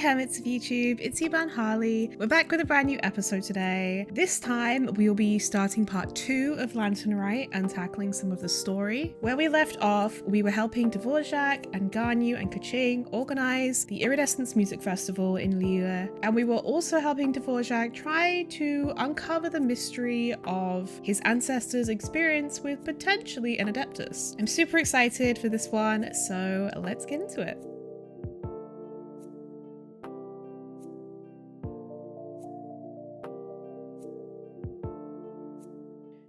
Hermits of YouTube, it's Iban Harley. We're back with a brand new episode today. This time, we'll be starting part 2 of Lantern Rite and tackling some of the story. Where we left off, we were helping Dvorak and Ganyu and Kaching organize the Iridescence Music Festival in Liyue, and we were also helping Dvorak try to uncover the mystery of his ancestors' experience with potentially an Adeptus. I'm super excited for this one, so let's get into it.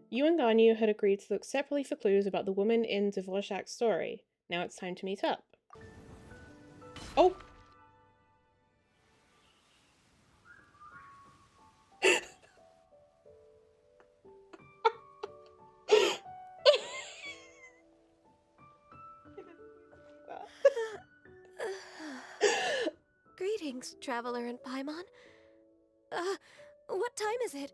You and Ganyu had agreed to look separately for clues about the woman in Dvorak's story. Now it's time to meet up. Oh! Greetings, traveler in Paimon. What time is it?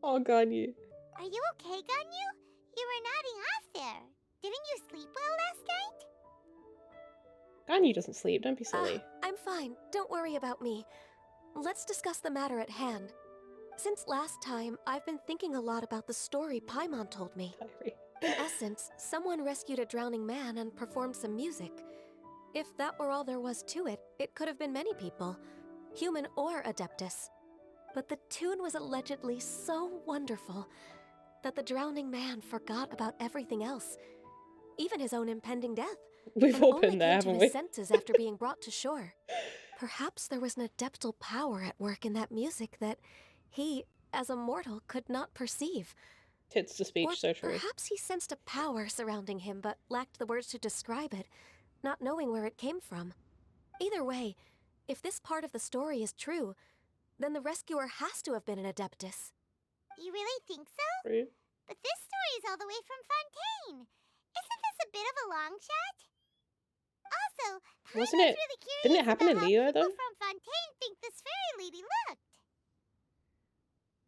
Oh, Ganyu. Are you okay, Ganyu? You were nodding off there. Didn't you sleep well last night? Ganyu doesn't sleep, don't be silly. I'm fine. Don't worry about me. Let's discuss the matter at hand. Since last time, I've been thinking a lot about the story Paimon told me. Diary. In essence, someone rescued a drowning man and performed some music. If that were all there was to it, it could have been many people, human or Adeptus. But the tune was allegedly so wonderful that the drowning man forgot about everything else, even his own impending death. We've all been there, Only came haven't to we? his senses after being brought to shore. Perhaps there was an adeptal power at work in that music that he, as a mortal, could not perceive. Tits to speech, Or so true. perhaps he sensed a power surrounding him but lacked the words to describe it, not knowing where it came from. Either way, if this part of the story is true, then the rescuer has to have been an Adeptus. You really think so? True. But this story is all the way from Fontaine. Isn't this a bit of a long shot? Also, Wasn't Paimon's it- really curious didn't it happen about in Liyue, how people though? from Fontaine think this fairy lady looked.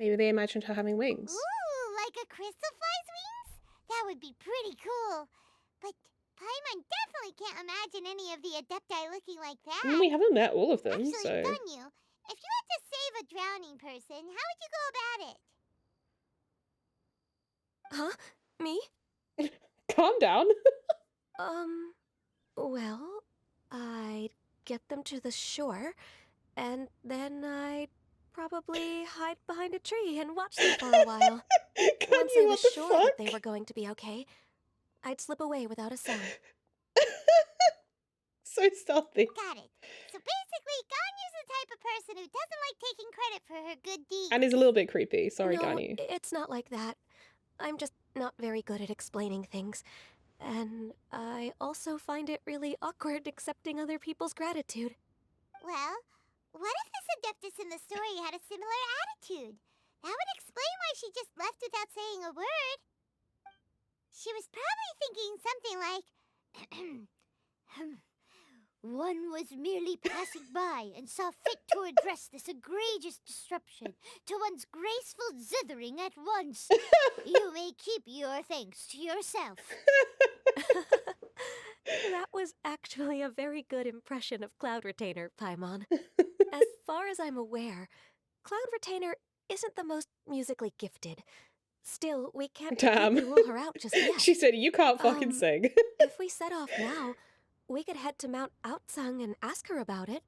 Maybe they imagined her having wings. Ooh, like a crystal fly's wings? That would be pretty cool. But Paimon definitely can't imagine any of the Adepti looking like that. I mean, we haven't met all of them, Actually, so... Ganyu, if you had to save a drowning person, how would you go about it? Huh? Me? Calm down. Well, I'd get them to the shore, and then I'd probably hide behind a tree and watch them for a while. Once I Ganyu, was what the sure fuck? that they were going to be okay, I'd slip away without a sound. So stealthy. Got it. So basically, Ganyu's the type of person who doesn't like taking credit for her good deeds. And is a little bit creepy. Sorry, No, Ganyu. it's not like that. I'm just not very good at explaining things. And I also find it really awkward accepting other people's gratitude. Well, what if this Adeptus in the story had a similar attitude? That would explain why she just left without saying a word. She was probably thinking something like, one was merely passing by and saw fit to address this egregious disruption to one's graceful zithering at once. You may keep your thanks to yourself. That was actually a very good impression of Cloud Retainer, Paimon. As far as I'm aware, Cloud Retainer isn't the most musically gifted. Still, we can't Damn. completely rule her out just yet. She said, you can't fucking sing. If we set off now, we could head to Mount Outsung and ask her about it.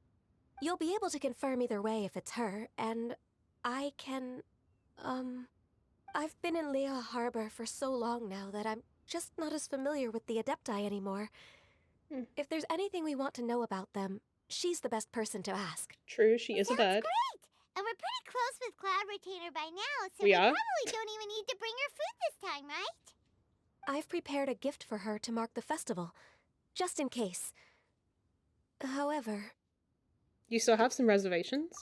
You'll be able to confirm either way if it's her, and I can, I've been in Liyue Harbor for so long now that I'm just not as familiar with the Adepti anymore. If there's anything we want to know about them, she's the best person to ask. True, she is a Sounds bird. great! And we're pretty close with Cloud Retainer by now, so We we are? probably don't even need to bring her food this time, right? I've prepared a gift for her to mark the festival, just in case. However, You still have some reservations?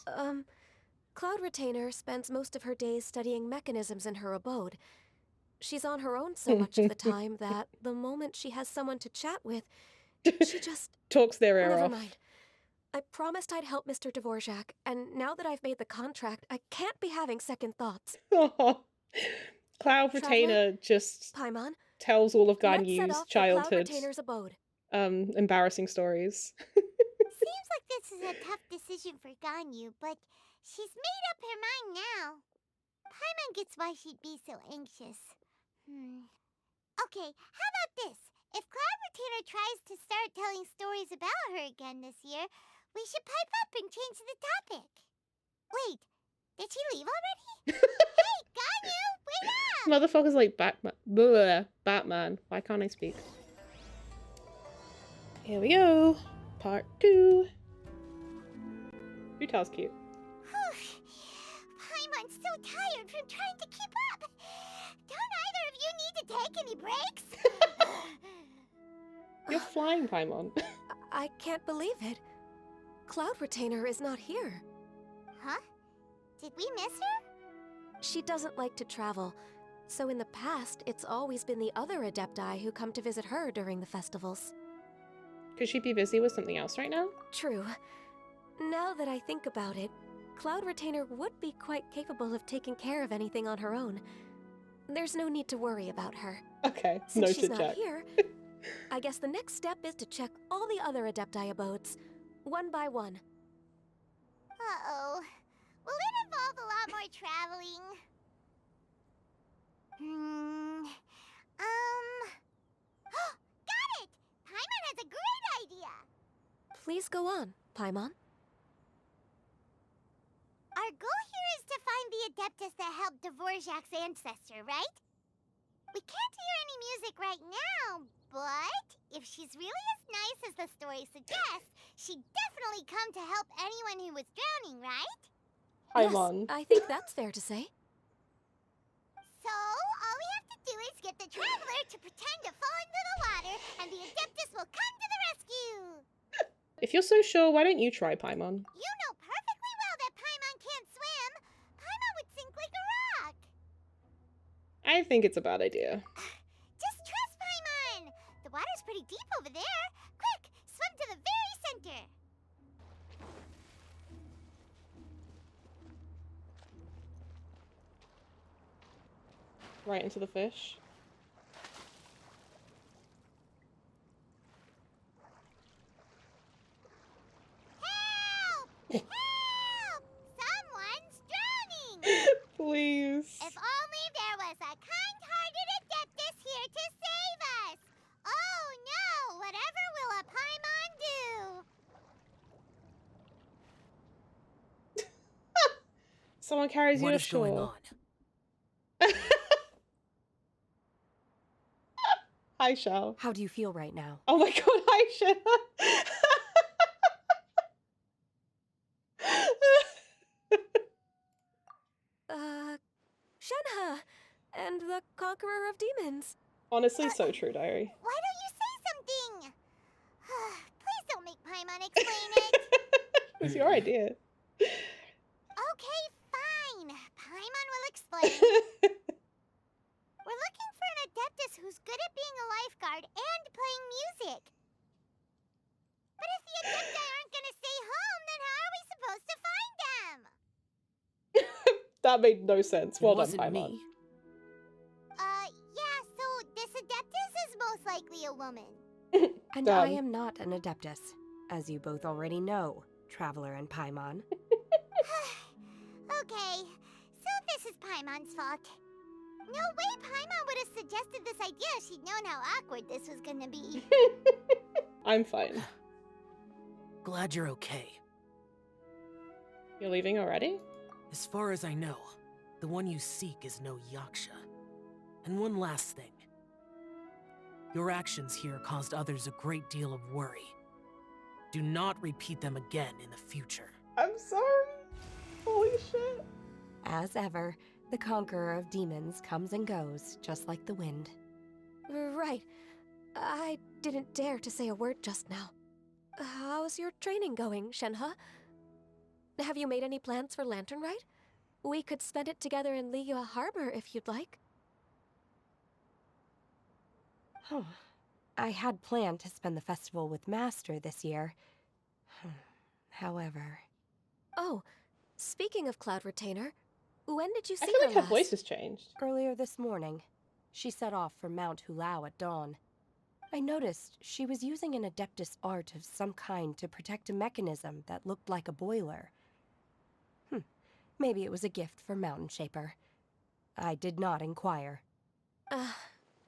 Cloud Retainer spends most of her days studying mechanisms in her abode. She's on her own so much of the time that the moment she has someone to chat with, she just... Talks their ear Never off. mind. I promised I'd help Mr. Dvorak, and now that I've made the contract, I can't be having second thoughts. Cloud Traveler? Retainer just Paimon, tells all of let's set Ganyu's off for Cloud childhood Retainer's abode. embarrassing stories. See, seems like this is a tough decision for Ganyu, but she's made up her mind now. Paimon gets why she'd be so anxious. Okay, how about this? If Cloud Retainer tries to start telling stories about her again this year, we should pipe up and change the topic. Wait, did she leave already? Hey, Ganyu, wait up! Motherfucker's like Batman. Bleh, Batman. Why can't I speak? Here we go. Part 2. Utah's cute. Paimon's so tired from trying to keep up. Don't either of you need to take any breaks? You're flying, Paimon. I can't believe it. Cloud Retainer is not here. Huh? Did we miss her? She doesn't like to travel, so in the past, it's always been the other Adepti who come to visit her during the festivals. Could she be busy with something else right now? True. Now that I think about it, Cloud Retainer would be quite capable of taking care of anything on her own. There's no need to worry about her. Okay, Since noted, she's not Jack. here, I guess the next step is to check all the other Adepti abodes, one by one. Uh-oh. Will it involve a lot more traveling? Got it! Paimon has a great idea! Please go on, Paimon. Our goal here is to find the Adeptus that helped Dvorak's ancestor, right? We can't hear any music right now, but if she's really as nice as the story suggests, she'd definitely come to help anyone who was drowning, right? Paimon. Yes, I think that's fair to say. So, all we have to do is get the traveler to pretend to fall into the water, and the Adeptus will come to the rescue! If you're so sure, why don't you try, Paimon? You know perfectly well that Paimon can't swim! Paimon would sink like a rock! I think it's a bad idea. Just trust Paimon! The water's pretty deep over there! Quick, swim to the very center! Right into the fish. Help! Help! Someone's drowning! Please. If only there was a kind-hearted Adeptus here to save us! Oh no! Whatever will a Paimon do? Someone carries you What is ashore. going on? Hi, Shao. How do you feel right now? Oh my god, hi, Shanna. Shenhe! And the Conqueror of Demons. Honestly, so true, Diary. Why don't you say something? Please don't make Paimon explain it. It was your idea. Okay, fine. Paimon will explain. We're looking for an Adeptus who's good at being a lifeguard and playing music. But if the Adepti aren't gonna stay home, then how are we supposed to find them? That made no sense. Well It done, wasn't Paimon. me. Yeah, so this Adeptus is most likely a woman. And Done. I am not an Adeptus, as you both already know, Traveler and Paimon. Okay, so this is Paimon's fault. No way Paimon would have suggested this idea if she'd known how awkward this was gonna be. I'm fine. Glad you're okay. You're leaving already? As far as I know, the one you seek is no Yaksha. And one last thing. Your actions here caused others a great deal of worry. Do not repeat them again in the future. I'm sorry. Holy shit. As ever, the Conqueror of Demons comes and goes, just like the wind. Right. I didn't dare to say a word just now. How's your training going, Shenhe? Have you made any plans for Lantern Rite? We could spend it together in Liyue Harbor if you'd like. I had planned to spend the festival with Master this year. However... Oh, speaking of Cloud Retainer, when did you see I feel her like her last? voice has changed. Earlier this morning. She set off for Mount Hulao at dawn. I noticed she was using an Adeptus art of some kind to protect a mechanism that looked like a boiler. Maybe it was a gift for Mountain Shaper. I did not inquire.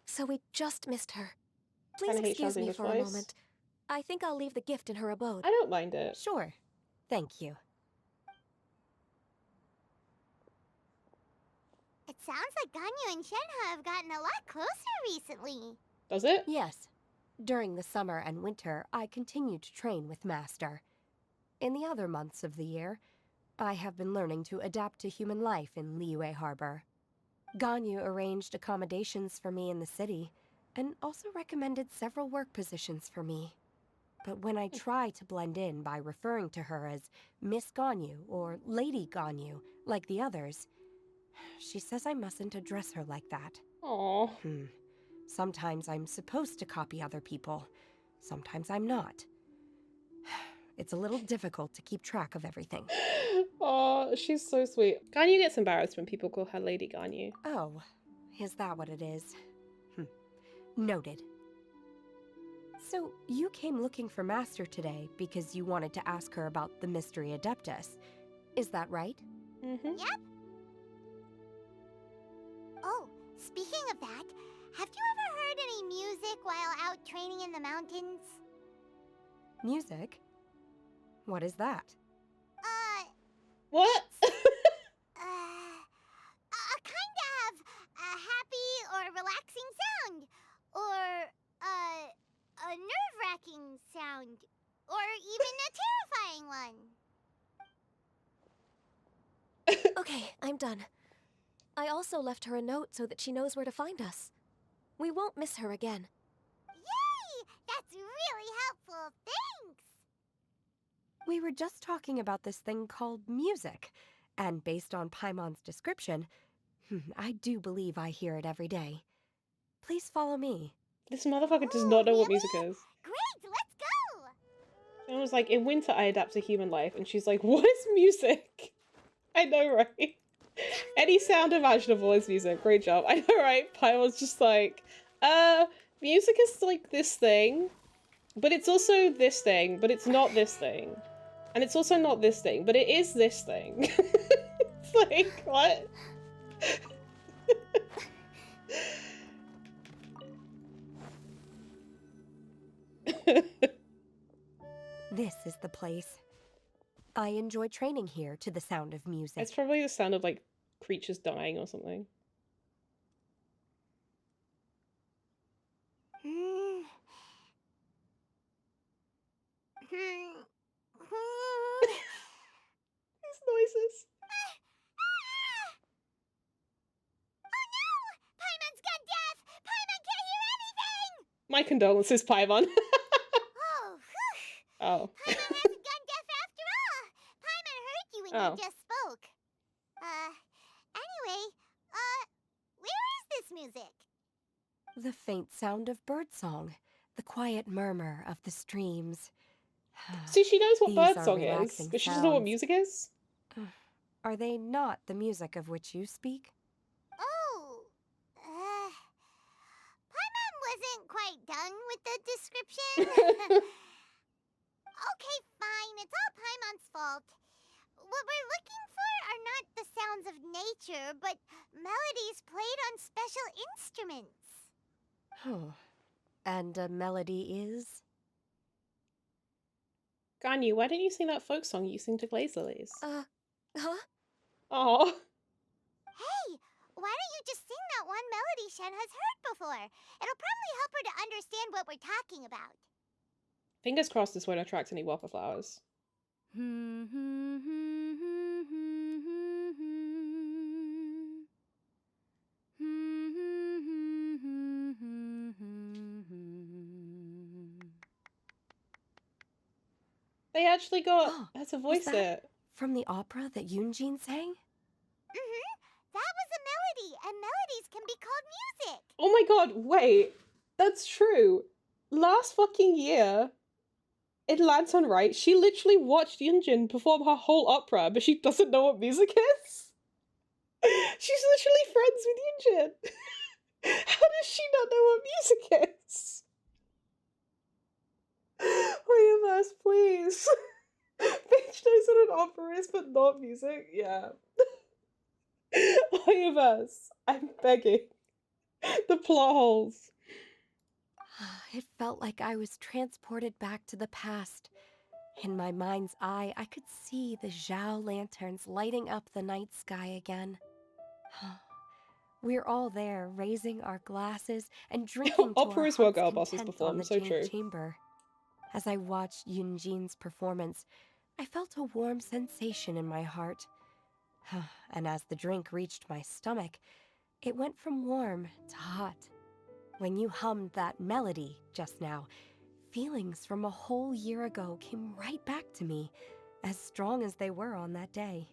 So we just missed her. Please Kinda hate excuse Sean's me English for a voice. moment. I think I'll leave the gift in her abode. I don't mind it. Sure. Thank you. It sounds like Ganyu and Shenhe have gotten a lot closer recently. Does it? Yes. During the summer and winter, I continue to train with Master. In the other months of the year, I have been learning to adapt to human life in Liyue Harbor. Ganyu arranged accommodations for me in the city, and also recommended several work positions for me. But when I try to blend in by referring to her as Miss Ganyu or Lady Ganyu, like the others, she says I mustn't address her like that. Aww. Sometimes I'm supposed to copy other people. Sometimes I'm not. It's a little difficult to keep track of everything. Oh, she's so sweet. Ganyu gets embarrassed when people call her Lady Ganyu. Oh, is that what it is? Noted. So, you came looking for Master today because you wanted to ask her about the Mystery Adeptus. Is that right? Mm-hmm. Yep. Oh, speaking of that, have you ever heard any music while out training in the mountains? Music? What is that? What? A kind of a happy or relaxing sound, or a nerve-wracking sound, or even a terrifying one. Okay, I'm done. I also left her a note so that she knows where to find us. We won't miss her again. Yay! That's really helpful. Thanks. We were just talking about this thing called music, and based on Paimon's description, I do believe I hear it every day. Please follow me. This motherfucker does not know what really? music is. Great, let's go. Someone was like, in winter I adapt to human life, and she's like, what is music? I know, right? Any sound imaginable is music. Great job. I know, right? Paimon's just like, music is like this thing, but it's also this thing, but it's not this thing. And it's also not this thing, but it is this thing. It's like, what? This is the place. I enjoy training here to the sound of music. It's probably the sound of like creatures dying or something. These noises. Oh no! Paimon's gone deaf! Paimon can't hear anything! My condolences, Paimon. Oh, whew. Oh. Paimon hasn't gone deaf after all! Paimon heard you when you just spoke. Anyway, where is this music? The faint sound of birdsong, the quiet murmur of the streams. See, she knows what These are birdsong is, relaxing but she doesn't know what sounds. music is. Are they not the music of which you speak? Oh, Paimon wasn't quite done with the description. Okay, fine, it's all Paimon's fault. What we're looking for are not the sounds of nature, but melodies played on special instruments. Oh. And a melody is? Ganyu, why don't you sing that folk song you sing to Glaze Lilies? Huh? Oh. Hey, why don't you just sing that one melody Shen has heard before? It'll probably help her to understand what we're talking about. Fingers crossed this won't attract any wildflowers. They actually got her to voice it. From the opera that Yunjin sang? That was a melody, and melodies can be called music. Oh my god, wait. That's true. Last fucking year, in Lantern Right, she literally watched Yunjin perform her whole opera, but she doesn't know what music is? She's literally friends with Yunjin. How does she not know what music is? Universe, please. Bitch knows what an opera is, but not music. Yeah. Universe, I'm begging. The plot holes. It felt like I was transported back to the past. In my mind's eye, I could see the Zhao lanterns lighting up the night sky again. We're all there, raising our glasses and drinking to our Opera is where heart's girl bosses content perform, on the so Jade true. Chamber. As I watched Yunjin's performance, I felt a warm sensation in my heart. And as the drink reached my stomach, it went from warm to hot. When you hummed that melody just now, feelings from a whole year ago came right back to me, as strong as they were on that day.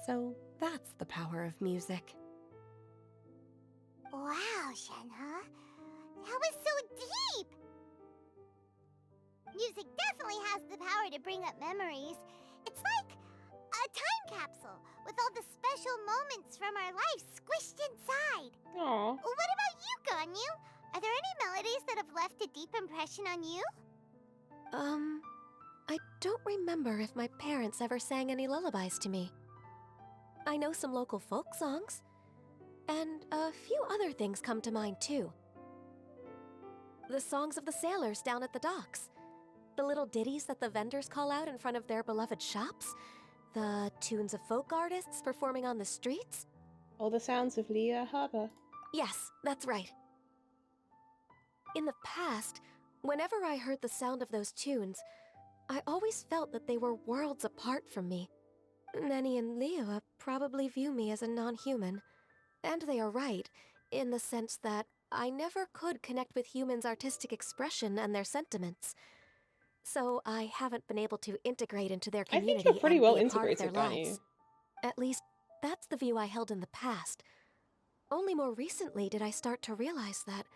So that's the power of music. Wow, Shenhe. That was so deep! Music definitely has the power to bring up memories. It's like a time capsule with all the special moments from our lives squished inside. Aww. What about you, Ganyu? Are there any melodies that have left a deep impression on you? I don't remember if my parents ever sang any lullabies to me. I know some local folk songs, and a few other things come to mind too. The songs of the sailors down at the docks, the little ditties that the vendors call out in front of their beloved shops, the tunes of folk artists performing on the streets. All the sounds of Liyue Harbor. Yes, that's right. In the past, whenever I heard the sound of those tunes, I always felt that they were worlds apart from me. Nenny and Liyue probably view me as a non-human. And they are right, in the sense that I never could connect with humans' artistic expression and their sentiments. So I haven't been able to integrate into their I think community you're pretty and well be a part of integrated, their aren't you? lives. At least, that's the view I held in the past. Only more recently did I start to realize that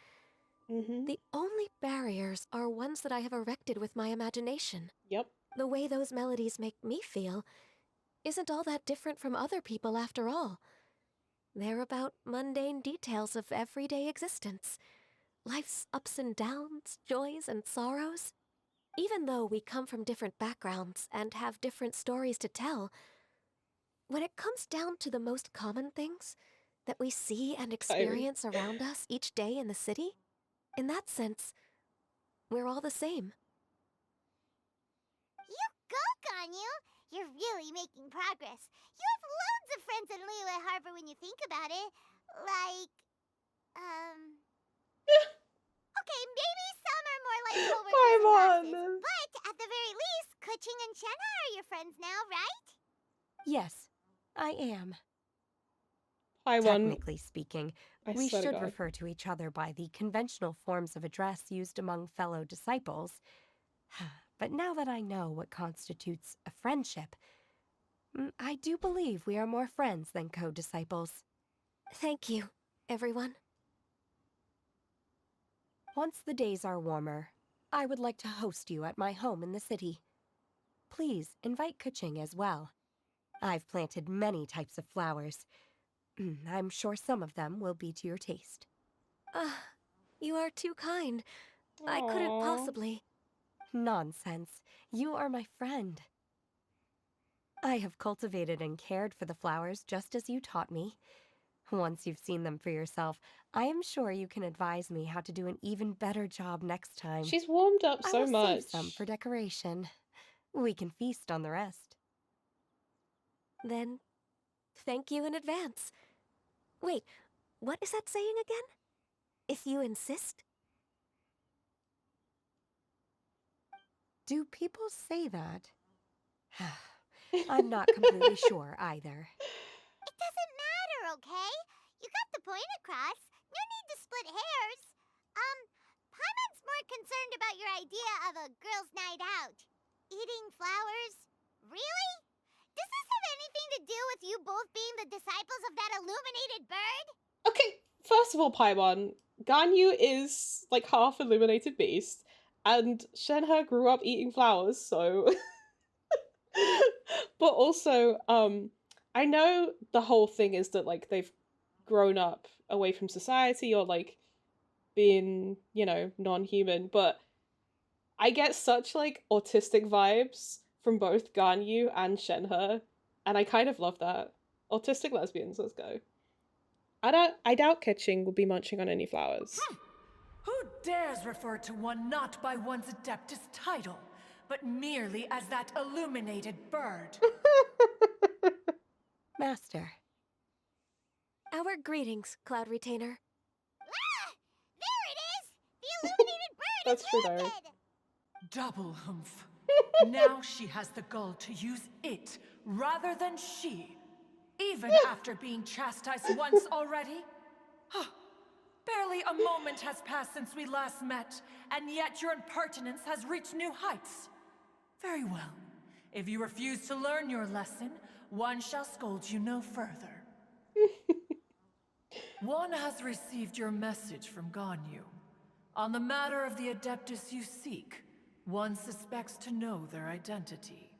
the only barriers are ones that I have erected with my imagination. Yep. The way those melodies make me feel isn't all that different from other people after all. They're about mundane details of everyday existence. Life's ups and downs, joys and sorrows. Even though we come from different backgrounds and have different stories to tell, when it comes down to the most common things that we see and experience around us each day in the city, in that sense, we're all the same. You go, Ganyu! You're really making progress. You have loads of friends in Liyue Harbor when you think about it. Like, okay, maybe some are more like coworkers and bosses, but at the very least, Keqing and Shenhe are your friends now, right? Yes, I am. Paimon, Technically speaking, I we swear to should God. refer to each other by the conventional forms of address used among fellow disciples. But now that I know what constitutes a friendship, I do believe we are more friends than co-disciples. Thank you, everyone. Once the days are warmer, I would like to host you at my home in the city. Please invite Keqing as well. I've planted many types of flowers. I'm sure some of them will be to your taste. You are too kind. I couldn't possibly. Nonsense. You are my friend. I have cultivated and cared for the flowers just as you taught me. Once you've seen them for yourself, I am sure you can advise me how to do an even better job next time. She's warmed up so I will much. save some for decoration. We can feast on the rest. Then, thank you in advance. Wait, what is that saying again? If you insist? Do people say that? I'm not completely sure either. It doesn't matter, okay? You got the point across. No need to split hairs. Paimon's more concerned about your idea of a girls' night out. Eating flowers? Really? Does this have anything to do with you both being the disciples of that illuminated bird? Okay, first of all, Paimon, Ganyu is like half illuminated beast, and Shenhe grew up eating flowers, so. But also, I know the whole thing is that like they've grown up away from society or like being, you know, non-human, but I get such like autistic vibes from both Ganyu and Shenhe, and I kind of love that. Autistic lesbians, let's go. I doubt Keqing will be munching on any flowers. Who dares refer to one not by one's Adeptus title, but merely as that illuminated bird? Master. Our greetings, Cloud Retainer. Ah! There it is! The illuminated bird That's is true, Diary. wounded! Double humph. Now she has the gall to use it rather than she. Even after being chastised once already? Barely a moment has passed since we last met, and yet your impertinence has reached new heights. Very well. If you refuse to learn your lesson, one shall scold you no further. One has received your message from Ganyu. On the matter of the Adeptus you seek, one suspects to know their identity.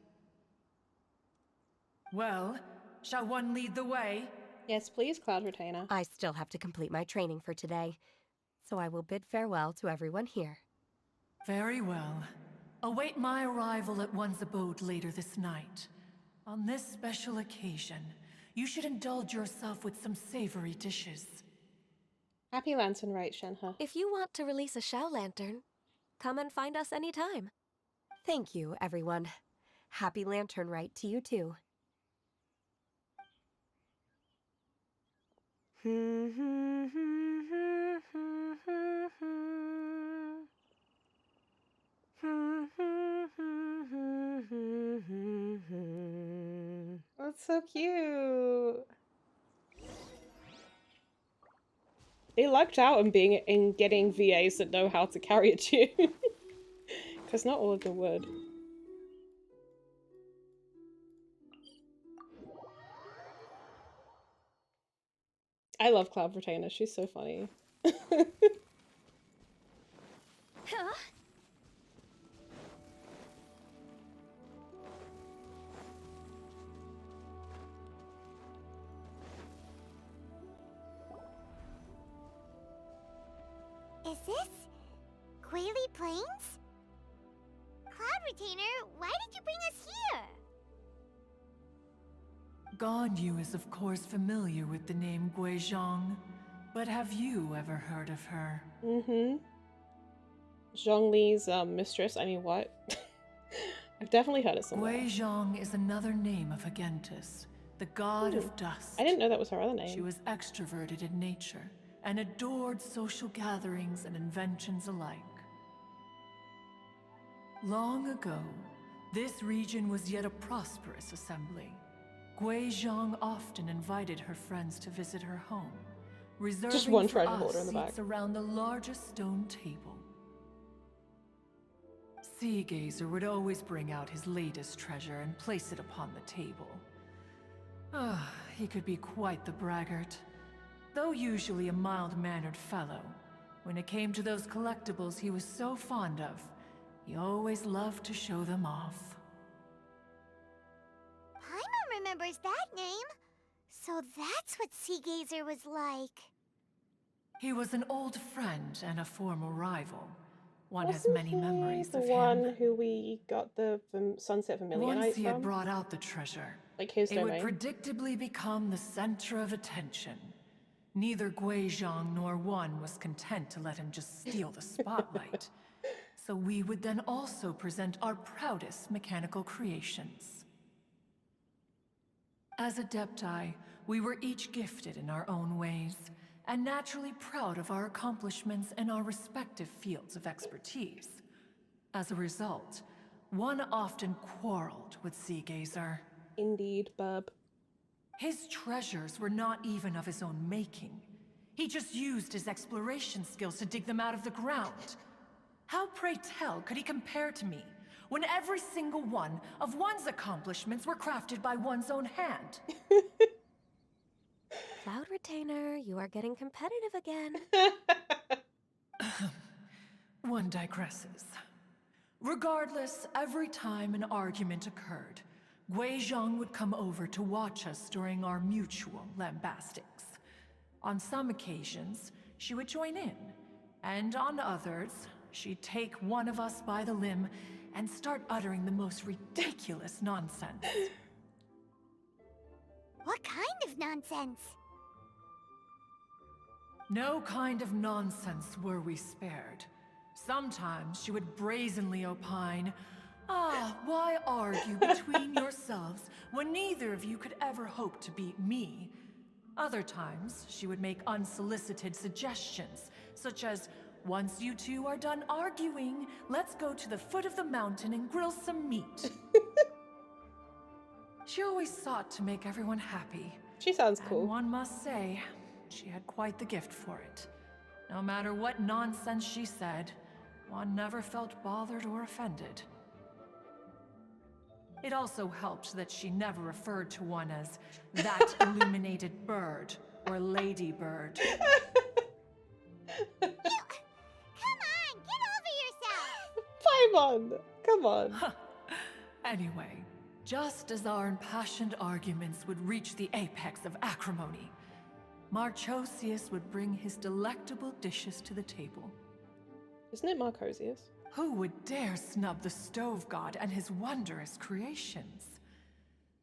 Well, shall one lead the way? Yes, please, Cloud Retainer. I still have to complete my training for today, so I will bid farewell to everyone here. Very well. Await my arrival at one's abode later this night. On this special occasion, you should indulge yourself with some savory dishes. Happy Lantern Rite, Shenhe. If you want to release a Shao Lantern, come and find us anytime. Thank you, everyone. Happy Lantern Rite to you too. That's so cute. They lucked out in getting VAs that know how to carry a tune. Because not all of them would. I love Cloud Retainer, she's so funny. Huh? Is this Quaily Plains? Cloud Retainer, why did you bring us here? Ganyu is of course familiar with the name guizhong, but have you ever heard of her? Mm-hmm. Zhongli's mistress, I mean what? I've definitely heard it somewhere. Guizhong is another name of Agentis, the god of dust. I didn't know that was her other name. She was extroverted in nature and adored social gatherings and inventions alike. Long ago, this region was yet a prosperous assembly. Guizhong often invited her friends to visit her home, reserving Just one for treasure us holder in the back. seats around the largest stone table. Sea Gazer would always bring out his latest treasure and place it upon the table. He could be quite the braggart. Though usually a mild-mannered fellow, when it came to those collectibles he was so fond of, he always loved to show them off. Paimon remembers that name. So that's what Sea Gazer was like. He was an old friend and a former rival. One has Wasn't many he memories the of one him. who we got the Sunset Vermilion Once Nights he had from? brought out the treasure, Like his it would domain. predictably become the center of attention. Neither Guizhong nor one was content to let him just steal the spotlight. So we would then also present our proudest mechanical creations. As Adepti, we were each gifted in our own ways, and naturally proud of our accomplishments in our respective fields of expertise. As a result, one often quarreled with Sea Gazer. Indeed, bub. His treasures were not even of his own making. He just used his exploration skills to dig them out of the ground. How, pray tell, could he compare to me, when every single one of one's accomplishments were crafted by one's own hand? Cloud Retainer, you are getting competitive again. One digresses. Regardless, every time an argument occurred, Guizhong would come over to watch us during our mutual lambastics. On some occasions, she would join in, and on others, she'd take one of us by the limb and start uttering the most ridiculous nonsense. What kind of nonsense? No kind of nonsense were we spared. Sometimes she would brazenly opine, "Ah, why argue between yourselves when neither of you could ever hope to beat me?" Other times, she would make unsolicited suggestions, such as, "Once you two are done arguing, let's go to the foot of the mountain and grill some meat." She always sought to make everyone happy. She sounds And cool. one must say, she had quite the gift for it. No matter what nonsense she said, one never felt bothered or offended. It also helped that she never referred to one as that illuminated bird or ladybird. Come on, get over yourself! Paimon! Come on. Anyway, just as our impassioned arguments would reach the apex of acrimony, Marchosius would bring his delectable dishes to the table. Isn't it Marcosius? Who would dare snub the stove god and his wondrous creations?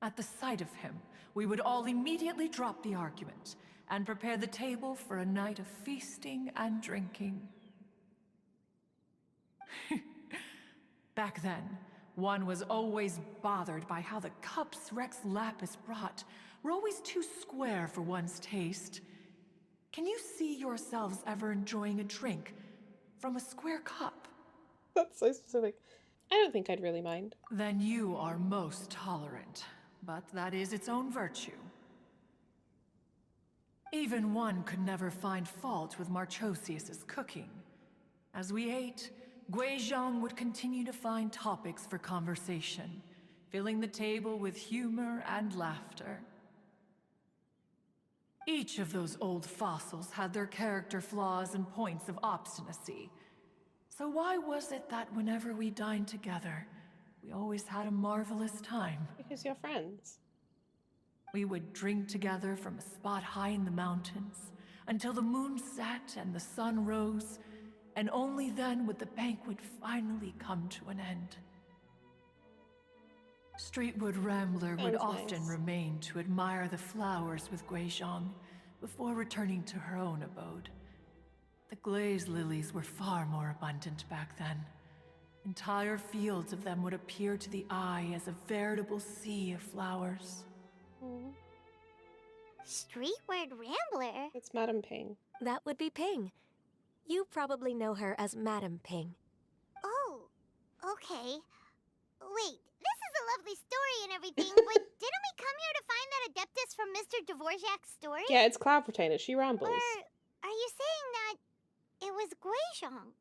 At the sight of him, we would all immediately drop the argument and prepare the table for a night of feasting and drinking. Back then, one was always bothered by how the cups Rex Lapis brought were always too square for one's taste. Can you see yourselves ever enjoying a drink from a square cup? That's so specific. I don't think I'd really mind. Then you are most tolerant, but that is its own virtue. Even one could never find fault with Marchosius's cooking. As we ate, Guizhong would continue to find topics for conversation, filling the table with humor and laughter. Each of those old fossils had their character flaws and points of obstinacy. So why was it that whenever we dined together, we always had a marvelous time? Because you're friends. We would drink together from a spot high in the mountains until the moon set and the sun rose, and only then would the banquet finally come to an end. Streetwood Rambler would Sounds often nice. remain to admire the flowers with Guizhong before returning to her own abode. The glaze lilies were far more abundant back then. Entire fields of them would appear to the eye as a veritable sea of flowers. Streetward Rambler? It's Madame Ping. That would be Ping. You probably know her as Madam Ping. Oh, okay. Wait, this is a lovely story and everything, but didn't we come here to find that Adeptus from Mr. Dvorak's story? Yeah, it's Cloud Retainer. She rambles. Or are you saying that it was Guizhong?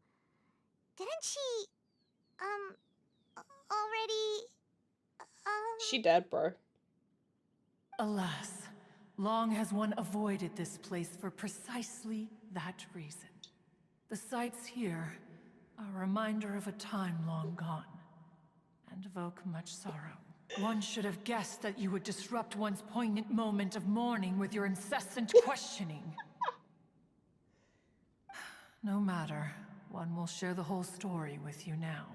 Didn't she, already, She dead, bro. Alas, long has one avoided this place for precisely that reason. The sights here are a reminder of a time long gone, and evoke much sorrow. One should have guessed that you would disrupt one's poignant moment of mourning with your incessant questioning. No matter, one will share the whole story with you now.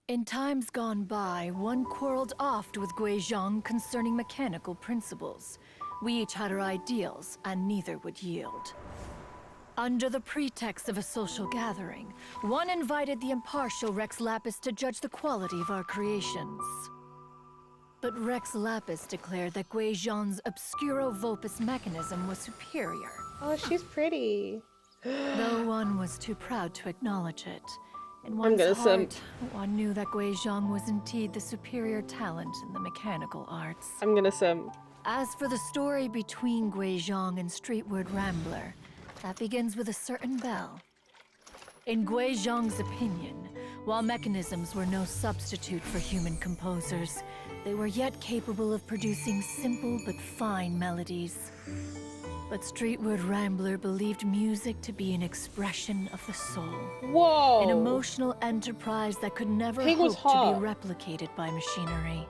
In times gone by, one quarreled oft with Guizhong concerning mechanical principles. We each had our ideals, and neither would yield. Under the pretext of a social gathering, one invited the impartial Rex Lapis to judge the quality of our creations. But Rex Lapis declared that Guizhong's Obscuro Vulpus mechanism was superior, Oh, she's pretty. though one was too proud to acknowledge it. In I'm one's gonna heart, one knew that Guizhong was indeed the superior talent in the mechanical arts. I'm gonna sim. As for the story between Guizhong and Streetward Rambler, that begins with a certain bell. In Guizhong's opinion, while mechanisms were no substitute for human composers, they were yet capable of producing simple but fine melodies. But Streetward Rambler believed music to be an expression of the soul. Whoa. An emotional enterprise that could never Pig was hope to hot. be replicated by machinery.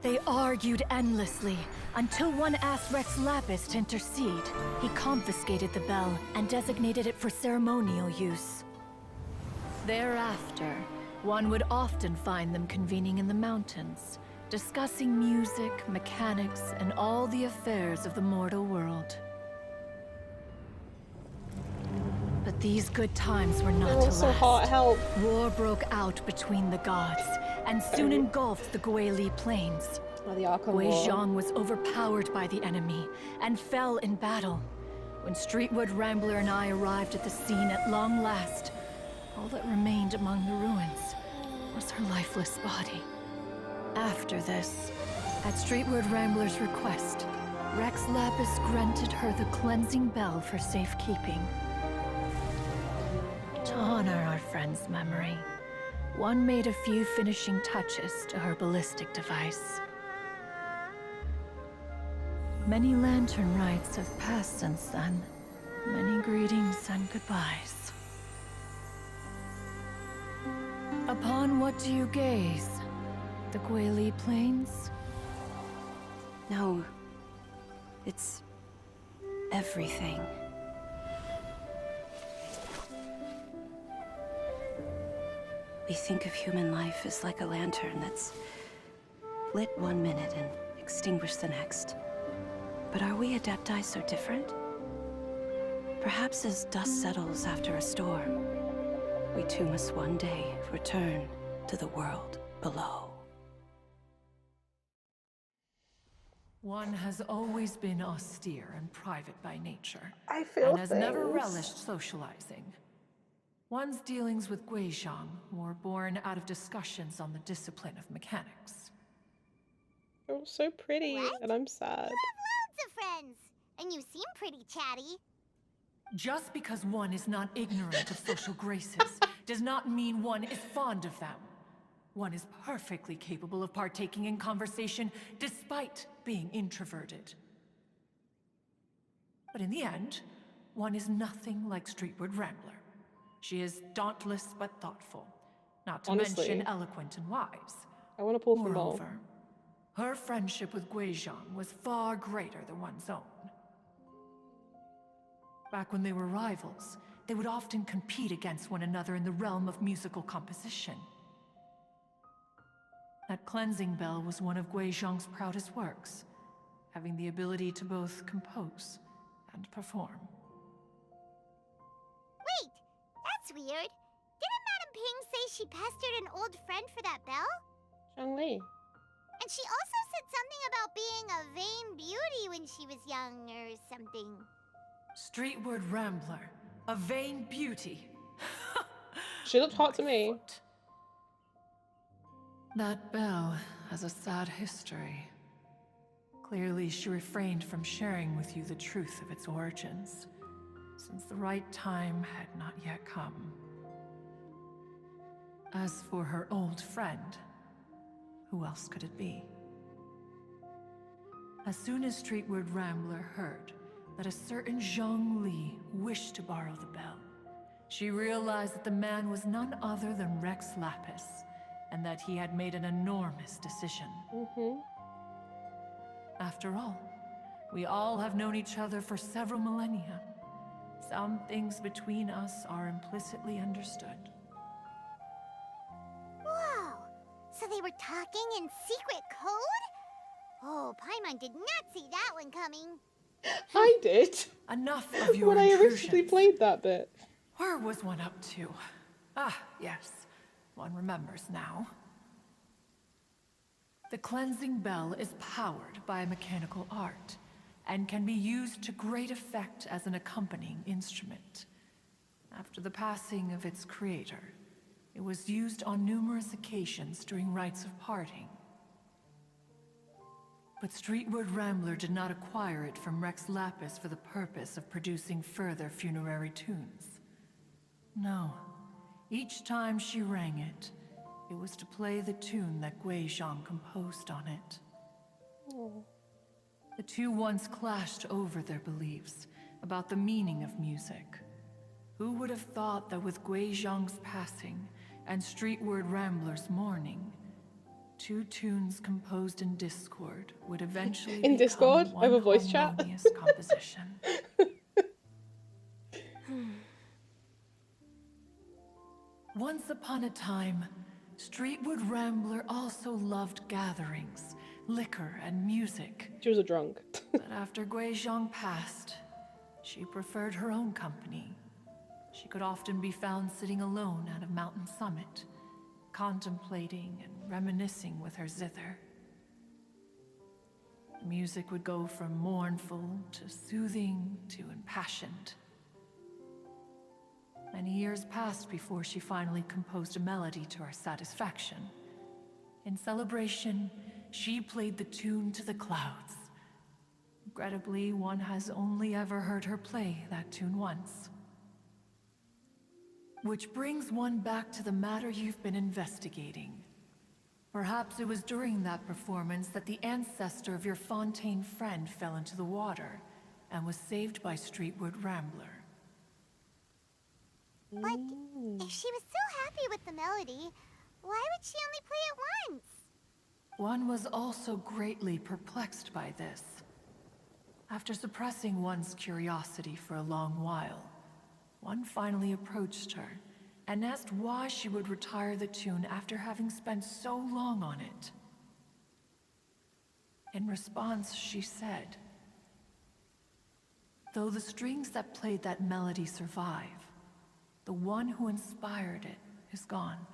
They argued endlessly, until one asked Rex Lapis to intercede. He confiscated the bell and designated it for ceremonial use. Thereafter, one would often find them convening in the mountains, discussing music, mechanics, and all the affairs of the mortal world. But these good times were not to Also last. hot help. War broke out between the gods, and soon engulfed the Guili Plains. Oh, the Archon War. Guizhong was overpowered by the enemy, and fell in battle. When Streetwood Rambler and I arrived at the scene at long last, all that remained among the ruins was her lifeless body. After this, at Streetwood Rambler's request, Rex Lapis granted her the cleansing bell for safekeeping. To honor our friend's memory, one made a few finishing touches to her ballistic device. Many lantern rites have passed since then. Many greetings and goodbyes. Upon what do you gaze? The Guili Plains? No. It's everything. We think of human life as like a lantern that's lit one minute and extinguished the next. But are we Adepti so different? Perhaps as dust settles after a storm, we too must one day return to the world below. One has always been austere and private by nature, I feel and has never things. relished socializing. One's dealings with guizhong were born out of discussions on the discipline of mechanics. You're so pretty, What? and I'm sad. Loads of friends, and you seem pretty chatty. Just because one is not ignorant of social graces does not mean one is fond of them. One is perfectly capable of partaking in conversation despite being introverted. But in the end, one is nothing like Streetwood Rambler. She is dauntless but thoughtful, not to Honestly, mention eloquent and wise. I want to pull from all. Moreover, her friendship with Guizhong was far greater than one's own. Back when they were rivals, they would often compete against one another in the realm of musical composition. That cleansing bell was one of Guizhong's proudest works, having the ability to both compose and perform. Wait, that's weird. Didn't Madame Ping say she pestered an old friend for that bell? Zhongli. And she also said something about being a vain beauty when she was young or something. Streetwood Rambler, a vain beauty. She looked hot to me. Foot. That bell has a sad history. Clearly, she refrained from sharing with you the truth of its origins, since the right time had not yet come. As for her old friend, who else could it be? As soon as Streetwood Rambler heard that a certain Zhong Li wished to borrow the bell, she realized that the man was none other than Rex Lapis, and that he had made an enormous decision. After all, we all have known each other for several millennia. Some things between us are implicitly understood. Whoa! So they were talking in secret code? Oh, Paimon did not see that one coming. I did. Enough of your When I originally intrusions. played that bit. Where was one up to? Ah, yes. One remembers now. The cleansing bell is powered by a mechanical art, and can be used to great effect as an accompanying instrument. After the passing of its creator, it was used on numerous occasions during rites of parting. But Streetwood Rambler did not acquire it from Rex Lapis for the purpose of producing further funerary tunes. No. Each time she rang it, it was to play the tune that Guizhong composed on it. The two once clashed over their beliefs about the meaning of music. Who would have thought that with Guizhong's passing and Streetward Rambler's mourning, Two tunes composed in discord would eventually In become Discord? one Over voice chat? harmonious composition. Once upon a time, Streetwood Rambler also loved gatherings, liquor, and music. She was a drunk. But after Guizhong passed, she preferred her own company. She could often be found sitting alone at a mountain summit, contemplating and reminiscing with her zither. The music would go from mournful to soothing to impassioned. Many years passed before she finally composed a melody to her satisfaction. In celebration, she played the tune to the clouds. Regrettably, one has only ever heard her play that tune once. Which brings one back to the matter you've been investigating. Perhaps it was during that performance that the ancestor of your Fontaine friend fell into the water and was saved by Streetwood Rambler. But if she was so happy with the melody, why would she only play it once? One was also greatly perplexed by this. After suppressing one's curiosity for a long while, one finally approached her and asked why she would retire the tune after having spent so long on it. In response, she said, "Though the strings that played that melody survive, the one who inspired it is gone.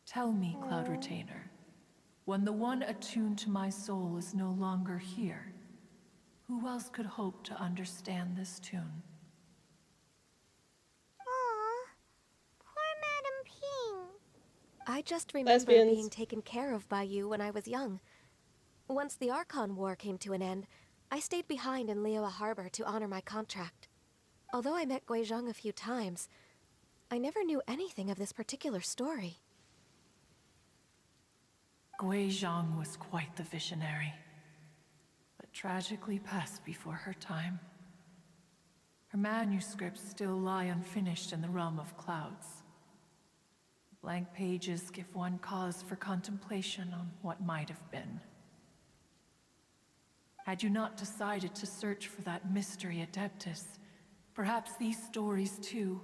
Tell me, Cloud Retainer, when the one attuned to my soul is no longer here, who else could hope to understand this tune?" Aw, poor Madam Ping. I just remember Lesbians. being taken care of by you when I was young. Once the Archon War came to an end, I stayed behind in Liyue Harbor to honor my contract. Although I met Guizhong a few times, I never knew anything of this particular story. Guizhong was quite the visionary, but tragically passed before her time. Her manuscripts still lie unfinished in the realm of clouds. Blank pages give one cause for contemplation on what might have been. Had you not decided to search for that mystery Adeptus, perhaps these stories, too,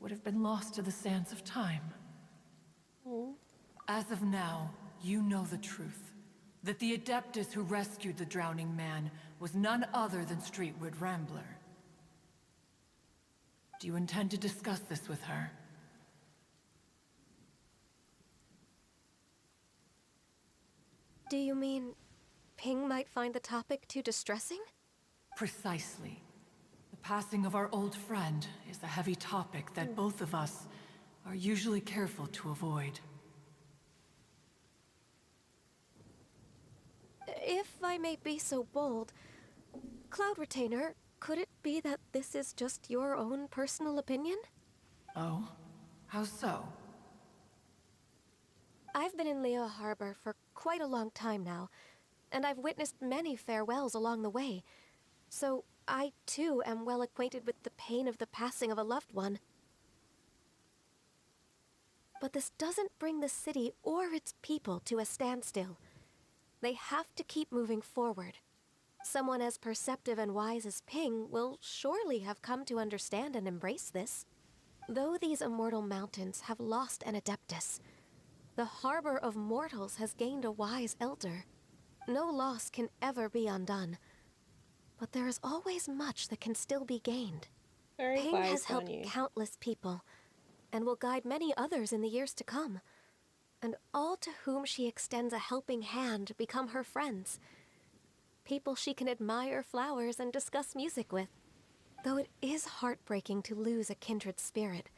would have been lost to the sands of time. As of now, you know the truth. That the Adeptus who rescued the drowning man was none other than Streetwood Rambler. Do you intend to discuss this with her? Do you mean Ping might find the topic too distressing? Precisely. The passing of our old friend is a heavy topic that both of us are usually careful to avoid. If I may be so bold, Cloud Retainer, could it be that this is just your own personal opinion? Oh? How so? I've been in Liyue Harbor for quite a long time now, and I've witnessed many farewells along the way, so I too am well acquainted with the pain of the passing of a loved one. But this doesn't bring the city or its people to a standstill. They have to keep moving forward. Someone as perceptive and wise as Ping will surely have come to understand and embrace this. Though these immortal mountains have lost an Adeptus, the harbor of mortals has gained a wise elder. No loss can ever be undone, but there is always much that can still be gained. Very Ping wise has on helped you. countless people, and will guide many others in the years to come. And all to whom she extends a helping hand become her friends. People she can admire flowers and discuss music with. Though it is heartbreaking to lose a kindred spirit,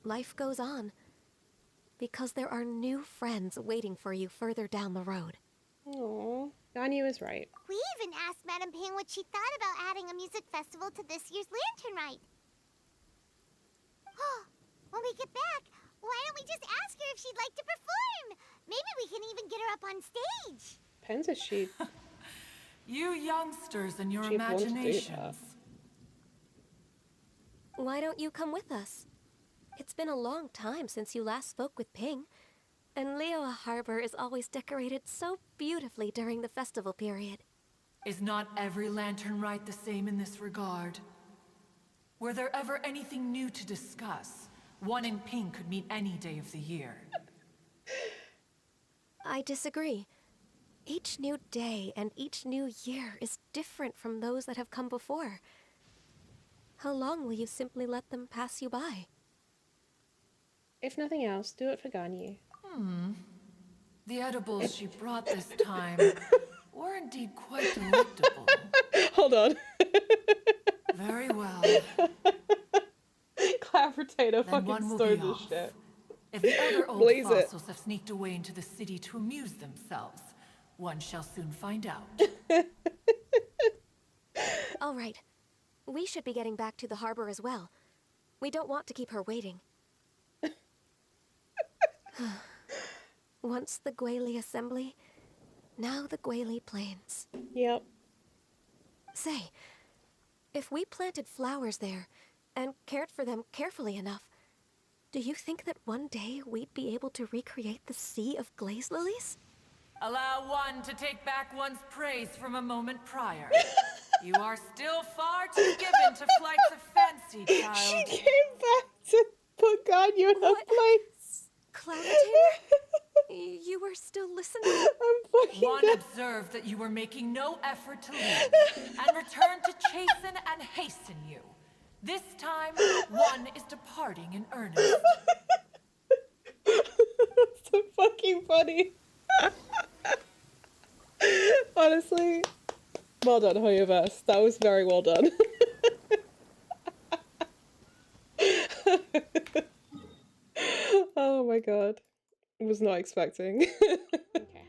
life goes on, because there are new friends waiting for you further down the road. Aww, Ganyu is right. We even asked Madam Ping what she thought about adding a music festival to this year's Lantern Rite. When we get back, why don't we just ask her if she'd like to perform? Maybe we can even get her up on stage. Depends if she You youngsters and your She'd want to do that. imaginations. Why don't you come with us? It's been a long time since you last spoke with Ping, And Liyue Harbor is always decorated so beautifully during the festival period. Is not every lantern rite the same in this regard? Were there ever anything new to discuss? One in pink could meet any day of the year. I disagree. Each new day and each new year is different from those that have come before. How long will you simply let them pass you by? If nothing else, do it for Ganyu. The edibles she brought this time were indeed quite delectable. Hold on. Very well. Collaborator Then fucking one will stole be this off. shit. If the other old Blaze it. fossils have sneaked away into the city to amuse themselves, one shall soon find out. All right. We should be getting back to the harbor as well. We don't want to keep her waiting. Once the Guili Assembly, now the Guili Plains. Yep. Say, if we planted flowers there and cared for them carefully enough, do you think that one day we'd be able to recreate the sea of glaze lilies? Allow one to take back one's praise from a moment prior. You are still far too given to flights of fancy, child. She came back to put Ganyu in her What? place. Cloud Retainer? You were still listening? I'm fucking One dead. observed that you were making no effort to leave, and returned to chasten and hasten you. This time, one is departing in earnest. That's so fucking funny. Honestly, well done, Hoyoverse. That was very well done. Oh my god. I was not expecting. Okay.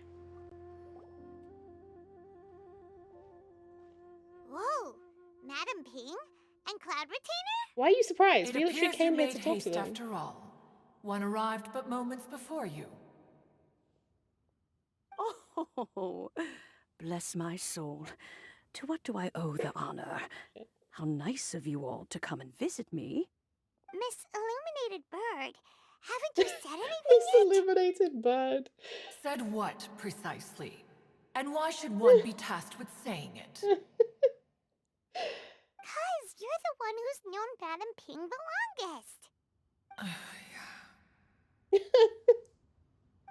Whoa, Madam Ping and Cloud Retainer? Why are you surprised? It We literally appears came you here made to talk haste to them. after all. One arrived but moments before you. Oh, bless my soul. To what do I owe the honor? How nice of you all to come and visit me. Miss Illuminated Bird, haven't you said anything This yet? eliminated bird. Said what, precisely? And why should one be tasked with saying it? Cause you're the one who's known Madam Ping the longest.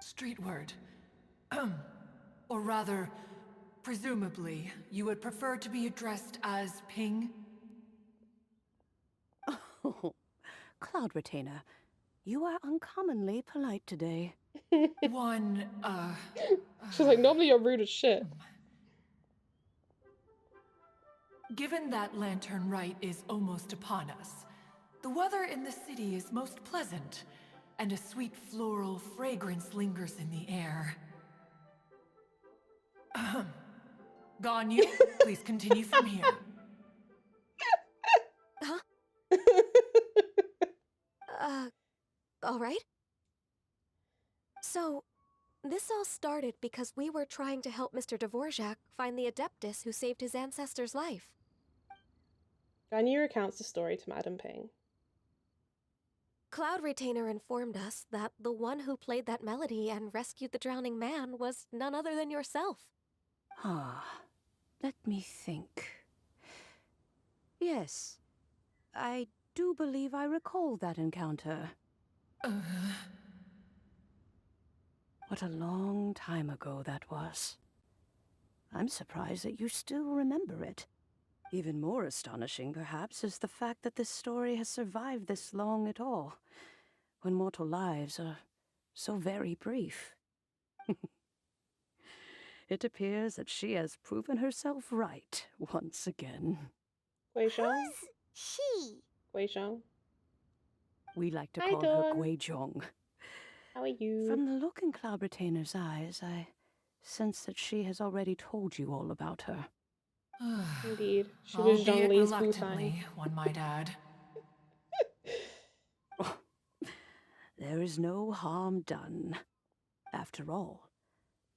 Street word. Or rather, presumably, you would prefer to be addressed as Ping? Oh, Cloud Retainer, you are uncommonly polite today. One, She's like, normally you're rude as shit. Given that lantern rite is almost upon us, the weather in the city is most pleasant, and a sweet floral fragrance lingers in the air. Ganyu, please continue from here. All right. So, this all started because we were trying to help Mr. Dvorak find the Adeptus who saved his ancestor's life. Ganyu recounts the story to Madam Ping. Cloud Retainer informed us that the one who played that melody and rescued the drowning man was none other than yourself. Ah, let me think. Yes, I do believe I recall that encounter. What a long time ago that was. I'm surprised that you still remember it. Even more astonishing, perhaps, is the fact that this story has survived this long at all, when mortal lives are so very brief. It appears that she has proven herself right once again. Guizhong? Who's she? Guizhong? We like to Hi, call her Dawn. guizhong. How are you? From the look in Cloud Retainer's eyes, I sense that she has already told you all about her. Indeed. She was Albeit Zhongli's Wu-Tang. reluctantly, one might add. There is no harm done. After all,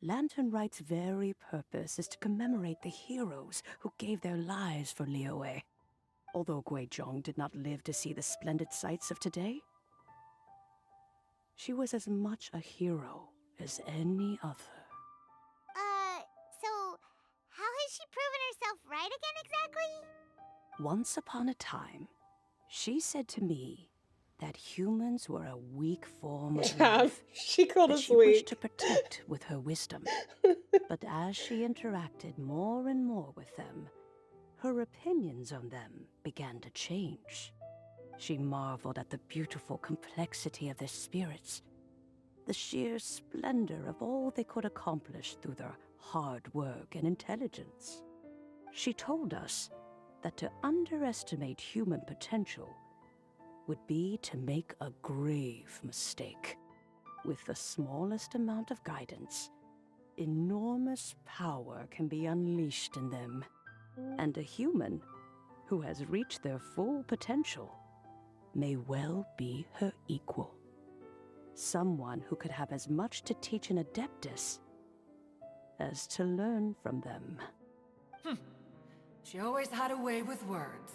Lantern Rite's very purpose is to commemorate the heroes who gave their lives for Liyue. Although Guizhong did not live to see the splendid sights of today, she was as much a hero as any other. So how has she proven herself right again exactly? Once upon a time, she said to me that humans were a weak form of life She called that us she wished weak. to protect with her wisdom. But as she interacted more and more with them, her opinions on them began to change. She marveled at the beautiful complexity of their spirits, the sheer splendor of all they could accomplish through their hard work and intelligence. She told us that to underestimate human potential would be to make a grave mistake. With the smallest amount of guidance, enormous power can be unleashed in them. And a human who has reached their full potential may well be her equal. Someone who could have as much to teach an adeptus as to learn from them. She always had a way with words.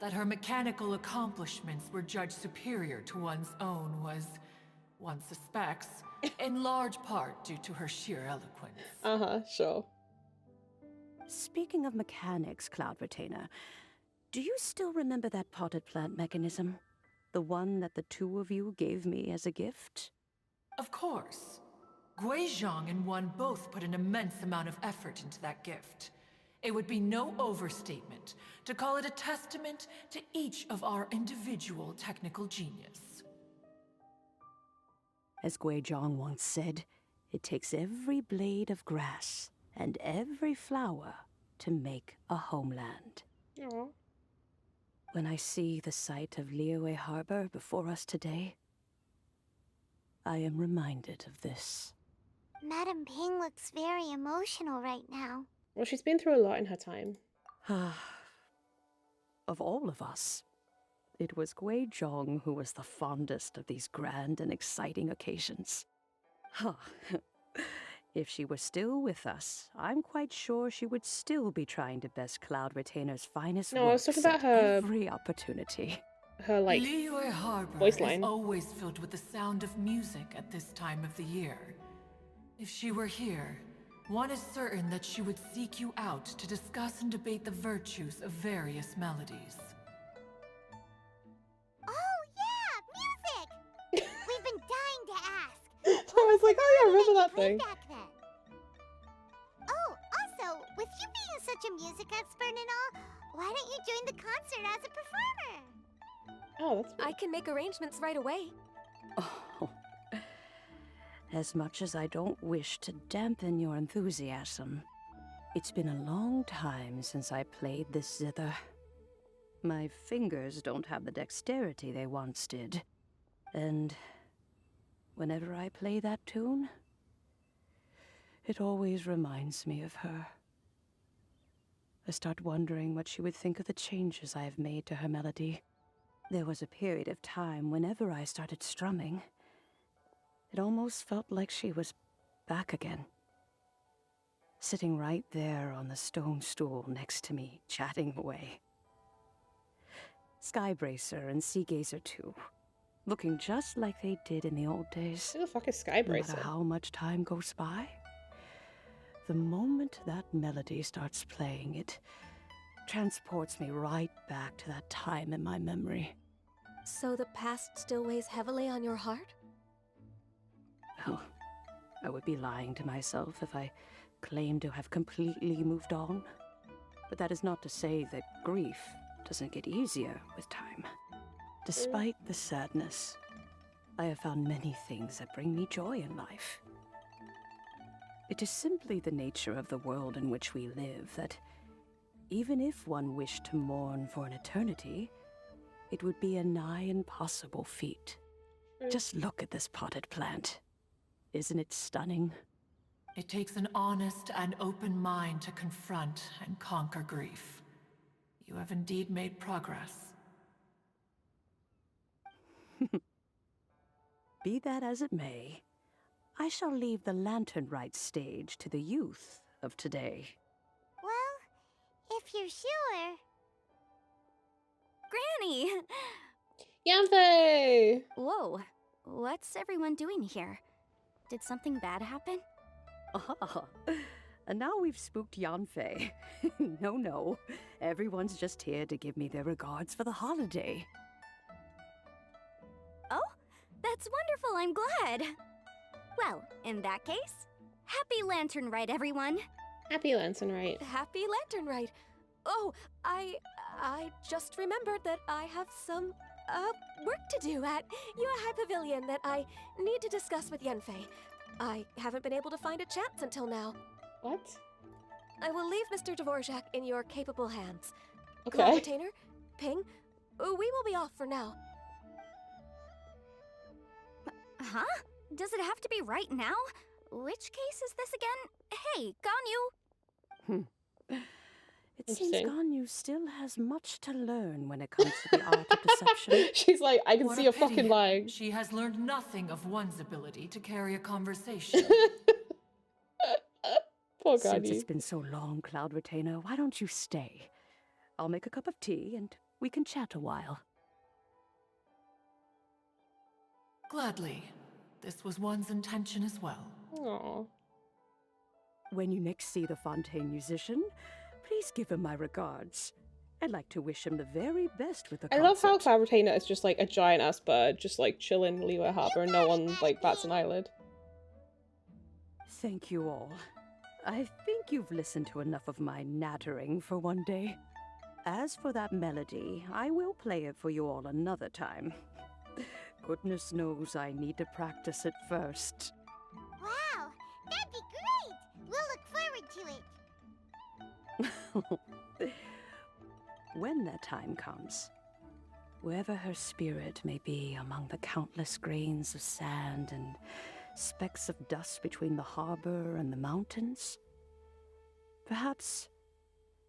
That her mechanical accomplishments were judged superior to one's own was, one suspects, in large part due to her sheer eloquence. Sure. Speaking of mechanics, Cloud Retainer, do you still remember that potted plant mechanism? The one that the two of you gave me as a gift? Of course. Guizhong and one both put an immense amount of effort into that gift. It would be no overstatement to call it a testament to each of our individual technical genius. As Guizhong once said, it takes every blade of grass and every flower to make a homeland. Aww. When I see the sight of Liyue Harbor before us today, I am reminded of this. Madam Ping looks very emotional right now. Well, she's been through a lot in her time. Of all of us, it was Guizhong who was the fondest of these grand and exciting occasions. If she were still with us, I'm quite sure she would still be trying to best Cloud Retainer's finest No, I was works talking about at her- every opportunity. Her, like, Liyue Harbor voice is line. always filled with the sound of music at this time of the year. If she were here, one is certain that she would seek you out to discuss and debate the virtues of various melodies. Oh yeah, music! We've been dying to ask. I was like, oh yeah, I remember that Played thing. back then. Oh, also, with you being such a music expert and all, why don't you join the concert as a performer? Oh, that's I can make arrangements right away. Oh, as much as I don't wish to dampen your enthusiasm, it's been a long time since I played this zither. My fingers don't have the dexterity they once did, and whenever I play that tune, it always reminds me of her. I start wondering what she would think of the changes I have made to her melody. There was a period of time whenever I started strumming, it almost felt like she was back again. Sitting right there on the stone stool next to me, chatting away. Skybracer and Seagazer too, looking just like they did in the old days. Who the fuck is No matter Skybracer? how much time goes by, the moment that melody starts playing, it transports me right back to that time in my memory. So the past still weighs heavily on your heart? Oh, I would be lying to myself if I claimed to have completely moved on. But that is not to say that grief doesn't get easier with time. Despite the sadness, I have found many things that bring me joy in life. It is simply the nature of the world in which we live that, even if one wished to mourn for an eternity, it would be a nigh impossible feat. Just look at this potted plant. Isn't it stunning? It takes an honest and open mind to confront and conquer grief. You have indeed made progress. Be that as it may, I shall leave the lantern rite stage to the youth of today. Well, if you're sure. Granny! Yanthe! Whoa, What's everyone doing here? Did something bad happen? Ah, and now we've spooked Yanfei. No. Everyone's just here to give me their regards for the holiday. Oh, that's wonderful, I'm glad. Well, in that case, happy Lantern Rite, everyone. Happy Lantern Rite. Happy Lantern Rite. Oh, I just remembered that I have some, work to do at Yuehai Pavilion that I need to discuss with Yanfei. I haven't been able to find a chance until now. What? I will leave Mr. Dvorak in your capable hands. Okay. Cloud Retainer, Ping, we will be off for now. Huh? Does it have to be right now? Which case is this again? Hey, Ganyu! It seems Interesting. Ganyu still has much to learn when it comes to the art of deception. She's like, I can What see a a fucking pity. lying. She has learned nothing of one's ability to carry a conversation. Poor Since Ganyu. it's been so long, Cloud Retainer, why don't you stay? I'll make a cup of tea and we can chat a while. Gladly. This was one's intention as well. Aww. When you next see the Fontaine musician, please give him my regards. I'd like to wish him the very best with the I concert. love how Cloud Retainer is just like a giant ass bird, just like chilling in Liyue Harbor and no one like bats an eyelid. Thank you all. I think you've listened to enough of my nattering for one day. As for that melody, I will play it for you all another time. Goodness knows I need to practice it first. Wow, that'd be great! We'll look forward to it. When that time comes, wherever her spirit may be among the countless grains of sand and specks of dust between the harbor and the mountains, perhaps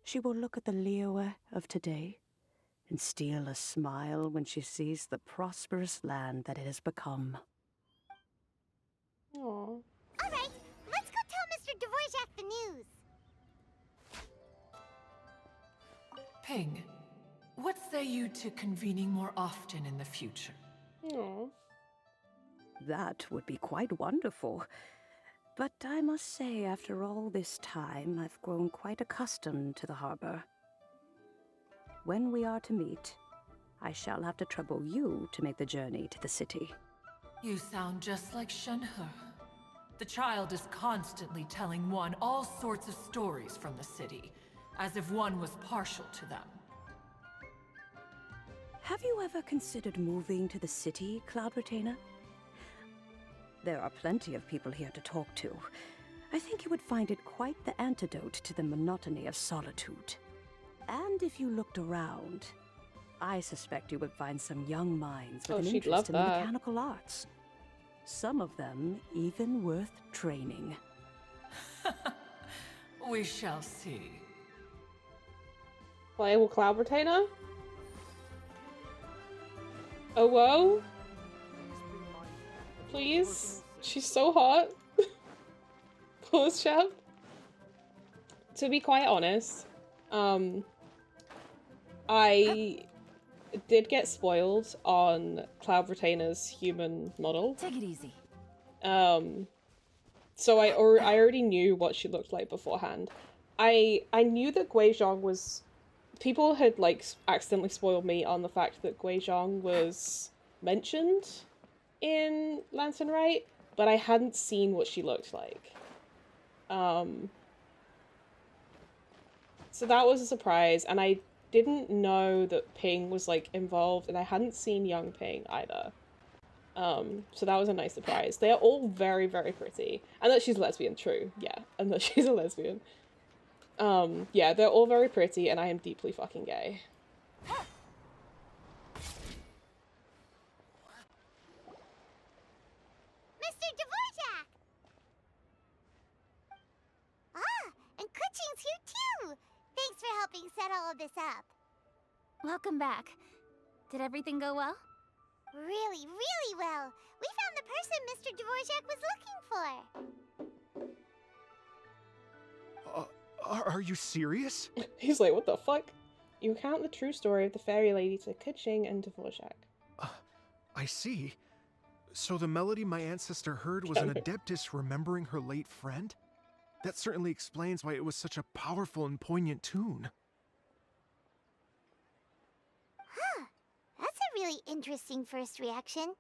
she will look at the Liyue of today and steal a smile when she sees the prosperous land that it has become. Aww. All right, let's go tell Mr. Dvorak the news. Ping, what say you to convening more often in the future? Aww. That would be quite wonderful. But I must say, after all this time, I've grown quite accustomed to the harbor. When we are to meet, I shall have to trouble you to make the journey to the city. You sound just like Shenhe. The child is constantly telling one all sorts of stories from the city, as if one was partial to them. Have you ever considered moving to the city, Cloud Retainer? There are plenty of people here to talk to. I think you would find it quite the antidote to the monotony of solitude. And if you looked around, I suspect you would find some young minds with Oh, an she'd interest love in the that. mechanical arts. Some of them even worth training. We shall see. Playable Cloud Retainer? Oh, whoa? Please? She's so hot. Pause, chap. To be quite honest, I did get spoiled on Cloud Retainer's human model. Take it easy. So I already knew what she looked like beforehand. I knew that guizhong was... People had, like, accidentally spoiled me on the fact that guizhong was mentioned in Lantern Rite, but I hadn't seen what she looked like. So that was a surprise, and I didn't know that Ping was, like, involved, and I hadn't seen young Ping either. So that was a nice surprise. They are all very, very pretty. And that she's lesbian, true. Yeah, and that she's a lesbian. Yeah, they're all very pretty, and I am deeply fucking gay. Mr. Dvorak! Ah, and Kuching's here too! Thanks for helping set all of this up. Welcome back. Did everything go well? Really, really well. We found the person Mr. Dvorak was looking for. Are you serious? He's like, what the fuck? You recount the true story of the fairy lady to Kuching and Dvorak. I see. So the melody my ancestor heard was an adeptus remembering her late friend? That certainly explains why it was such a powerful and poignant tune. Huh. That's a really interesting first reaction.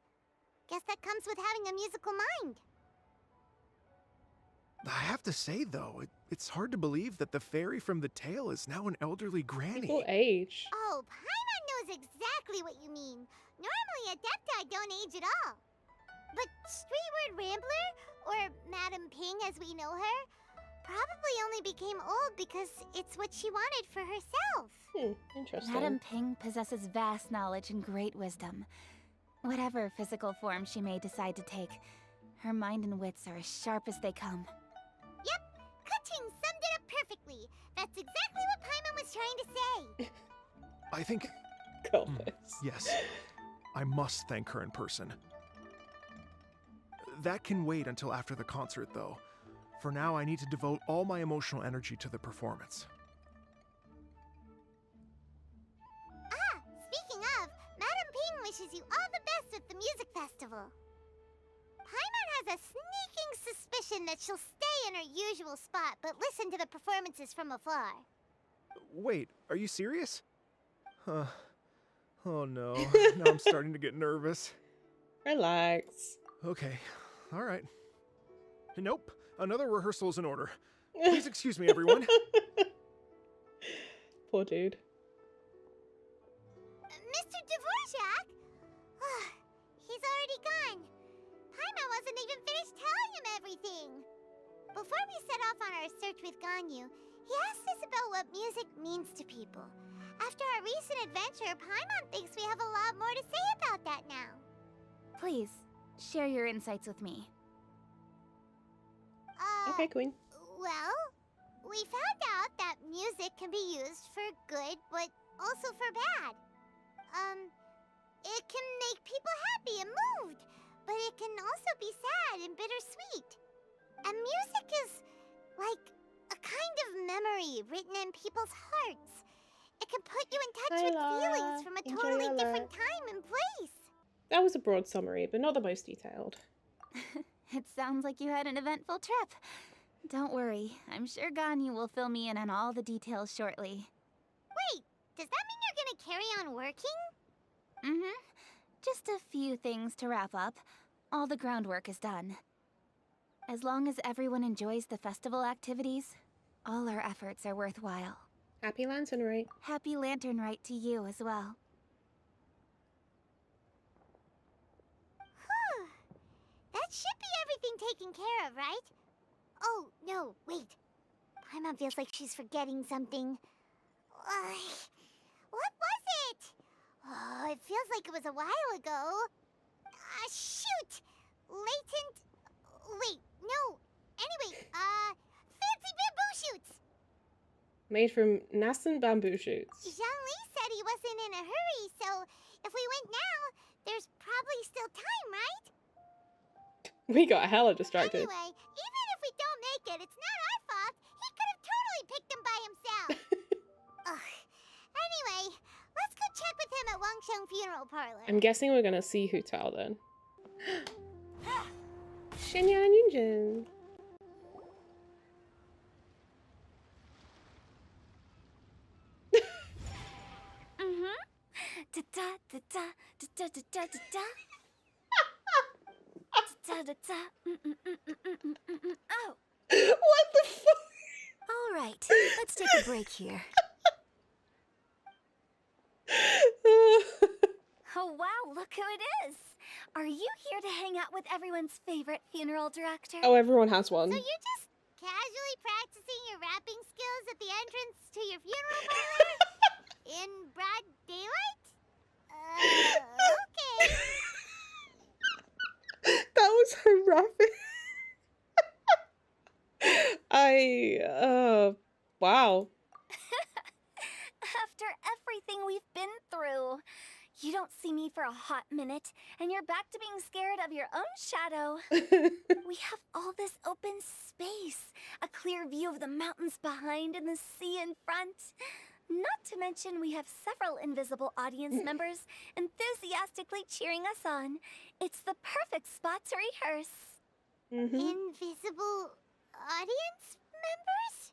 Guess that comes with having a musical mind. I have to say, though, it's hard to believe that the fairy from the tale is now an elderly granny. People age. Oh, Paimon knows exactly what you mean. Normally, adepti don't age at all. But Streetward Rambler, or Madam Ping as we know her, probably only became old because it's what she wanted for herself. Interesting. Madam Ping possesses vast knowledge and great wisdom. Whatever physical form she may decide to take, her mind and wits are as sharp as they come. Yep, Ka-Ching summed it up perfectly. That's exactly what Paimon was trying to say. I think... Compass. Yes. I must thank her in person. That can wait until after the concert, though. For now, I need to devote all my emotional energy to the performance. Ah, speaking of, Madam Ping wishes you all the best with the music festival. Paimon has a sneaking suspicion that she'll stay in her usual spot, but listen to the performances from afar. Wait, are you serious? Huh. Oh no, now I'm starting to get nervous. Relax. Okay, all right. Nope, another rehearsal is in order. Please excuse me, everyone. Poor dude. Mr. Dvorak? He's already gone. Paimon wasn't even finished telling him everything. Before we set off on our search with Ganyu, he asked us about what music means to people. After our recent adventure, Paimon thinks we have a lot more to say about that now. Please, share your insights with me. Okay, Queen. Well, we found out that music can be used for good, but also for bad. It can make people happy and moved, but it can also be sad and bittersweet. And music is like a kind of memory written in people's hearts. It can put you in touch with feelings from a totally different time and place. That was a broad summary, but not the most detailed. It sounds like you had an eventful trip. Don't worry, I'm sure Ganyu will fill me in on all the details shortly. Wait, does that mean you're gonna carry on working? Mm-hmm. Just a few things to wrap up. All the groundwork is done. As long as everyone enjoys the festival activities, all our efforts are worthwhile. Happy Lantern Rite. Happy Lantern Rite to you as well. That should be everything taken care of, right? Oh, no, wait. Paimon feels like she's forgetting something. What was it? Oh, it feels like it was a while ago. Shoot! Latent... Wait, no. Anyway, fancy bamboo shoots! Made from nascent bamboo shoots. Zhangli said he wasn't in a hurry, so if we went now, there's probably still time, right? We got hella distracted. Anyway, even if we don't make it, it's not our fault. He could have totally picked them by himself. Ugh. Anyway, let's go check with him at Wangsheng Funeral Parlor. I'm guessing we're gonna see Hu Tao then. Shinya and Yunjin. Da da da da da da da da da. Da da da. Oh. What the fuck? All right, let's take a break here. Oh wow, look who it is! Are you here to hang out with everyone's favorite funeral director? Oh, everyone has one. So you're just casually practicing your rapping skills at the entrance to your funeral parlor? In broad daylight? Okay. That was horrific. Wow. After everything we've been through, you don't see me for a hot minute, and you're back to being scared of your own shadow. We have all this open space, a clear view of the mountains behind and the sea in front. Not to mention we have several invisible audience members enthusiastically cheering us on. It's the perfect spot to rehearse. Invisible audience members?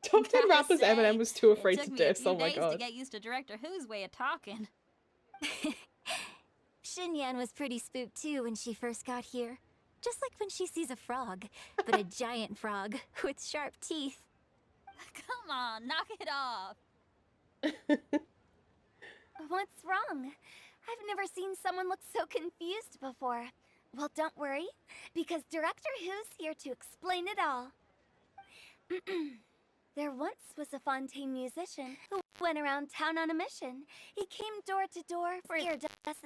Top 10 Gotta rappers say, Eminem was too afraid it to took me a diss. few Oh my days to god. get used to Director Who's way of talking. Xinyan was pretty spooked too when she first got here. Just like when she sees a frog, but a giant frog with sharp teeth. Come on, knock it off. What's wrong? I've never seen someone look so confused before. Well, don't worry, because Director Who's here to explain it all. There once was a Fontaine musician who went around town on a mission. He came door to door for your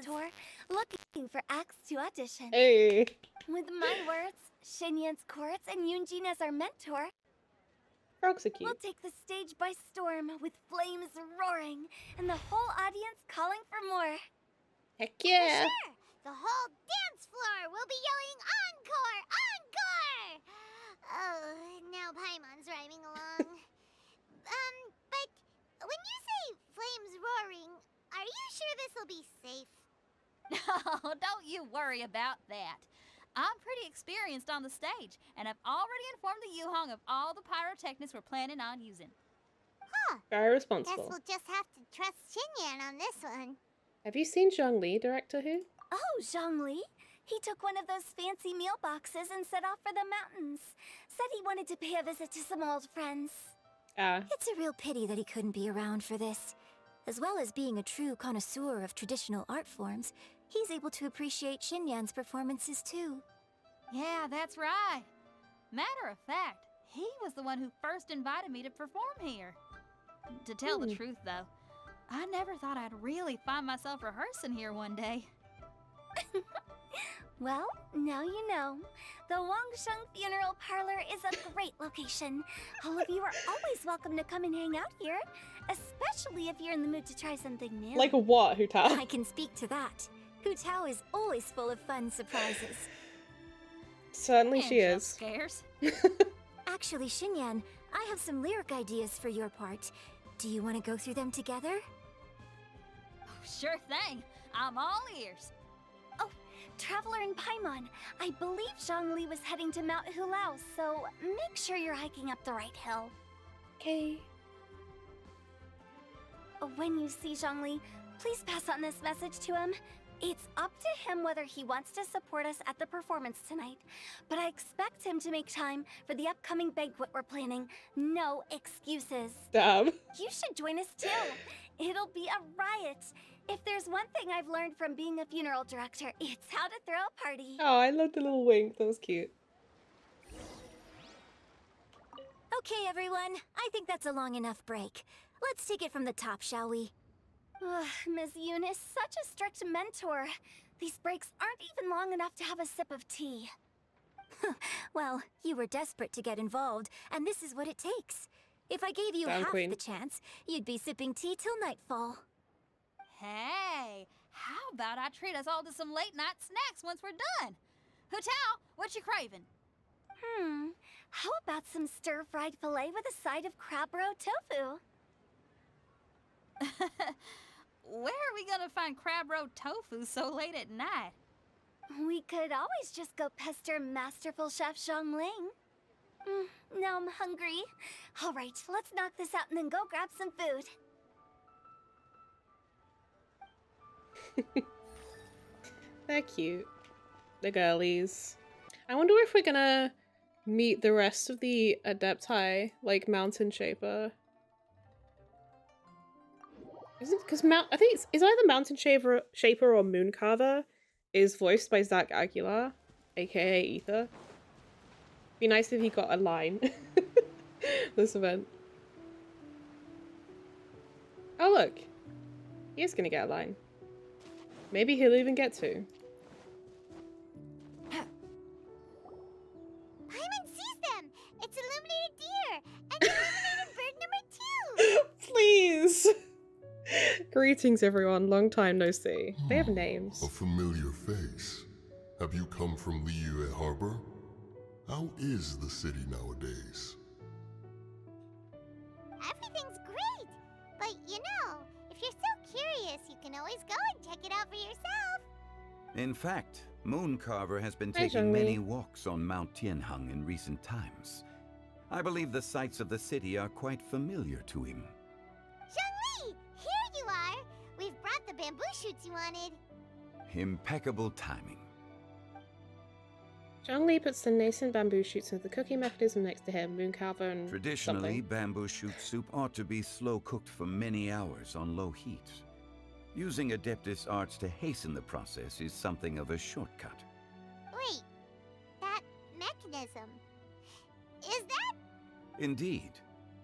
tour, looking for acts to audition. Hey. With my words, Xinyan's chorus, and Yunjin as our mentor, Frogs are cute. we'll take the stage by storm with flames roaring and the whole audience calling for more. Heck yeah. Sure! The whole dance floor will be yelling encore! Encore! Oh, now Paimon's rhyming along. But when you say flames roaring, are you sure this'll be safe? No, don't you worry about that. I'm pretty experienced on the stage, and I've already informed the Yuhong of all the pyrotechnics we're planning on using. Huh. Very Guess responsible. we'll just have to trust Xinyan on this one. Have you seen Zhongli, Director Who? Oh, Zhongli. He took one of those fancy meal boxes and set off for the mountains. Said he wanted to pay a visit to some old friends. It's a real pity that he couldn't be around for this. As well as being a true connoisseur of traditional art forms, he's able to appreciate Xinyan's performances too. Yeah, that's right. Matter of fact, he was the one who first invited me to perform here. To tell the truth, though, I never thought I'd really find myself rehearsing here one day. Well, now you know. The Wangsheng Funeral Parlor is a great location. All of you are always welcome to come and hang out here, especially if you're in the mood to try something new. Like what, Hu Tao? I can speak to that. Hu Tao is always full of fun surprises. Certainly And she jump is. scares. Actually, Xinyan, I have some lyric ideas for your part. Do you want to go through them together? Sure thing. I'm all ears. Traveler in Paimon, I believe Zhongli was heading to Mount Hulao, so make sure you're hiking up the right hill. Okay. When you see Zhongli, please pass on this message to him. It's up to him whether he wants to support us at the performance tonight, but I expect him to make time for the upcoming banquet we're planning. No excuses. Damn. You should join us too. It'll be a riot. If there's one thing I've learned from being a funeral director, it's how to throw a party. Oh, I love the little wink. That was cute. Okay, everyone. I think that's a long enough break. Let's take it from the top, shall we? Ms. Eunice, such a strict mentor. These breaks aren't even long enough to have a sip of tea. Well, you were desperate to get involved, and this is what it takes. If I gave you Damn, half Queen. the chance, you'd be sipping tea till nightfall. Hey, how about I treat us all to some late night snacks once we're done? Hu Tao, what you craving? How about some stir-fried filet with a side of crab roe tofu? Where are we gonna find crab roe tofu so late at night? We could always just go pester masterful chef Zhongling. Now I'm hungry. All right, let's knock this out and then go grab some food. They're cute. The girlies. I wonder if we're gonna meet the rest of the Adepti, like Mountain Shaper. Is it because I think it's either Mountain Shaper or Mooncarver is voiced by Zach Aguilar, aka Ether. Be nice if he got a line this event. Oh look, he is gonna get a line. Maybe he'll even get two. Paimon sees them! It's illuminated deer! And illuminated bird number 2! Please! Greetings everyone, long time no see. They have names. A familiar face. Have you come from Liyue Harbor? How is the city nowadays? Everything's great! In fact, Mooncarver has been Hi, taking Zhongli. many walks on Mount Tianheng in recent times. I believe the sights of the city are quite familiar to him. Zhongli! Here you are! We've brought the bamboo shoots you wanted. Impeccable timing. Zhongli puts the nascent bamboo shoots into the cooking mechanism next to him, Mooncarver and Traditionally, something. bamboo shoot soup ought to be slow cooked for many hours on low heat. Using Adeptus arts to hasten the process is something of a shortcut. Wait, that mechanism. Is that? Indeed.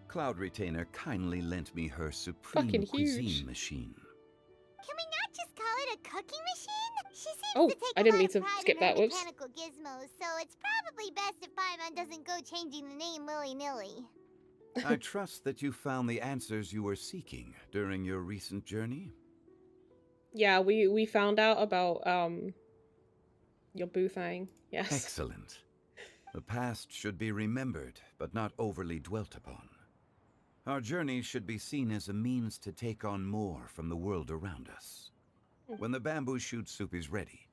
Cloud Retainer kindly lent me her supreme Fucking cuisine huge. machine. Can we not just call it a cooking machine? She seems Oh, to take I a didn't lot mean of to pride skip in her that, whoops. mechanical gizmos, so it's probably best if Paimon doesn't go changing the name willy-nilly. I trust that you found the answers you were seeking during your recent journey. Yeah, we found out about your boo thing. Yes. Excellent. The past should be remembered, but not overly dwelt upon. Our journey should be seen as a means to take on more from the world around us. When the bamboo shoot soup is ready,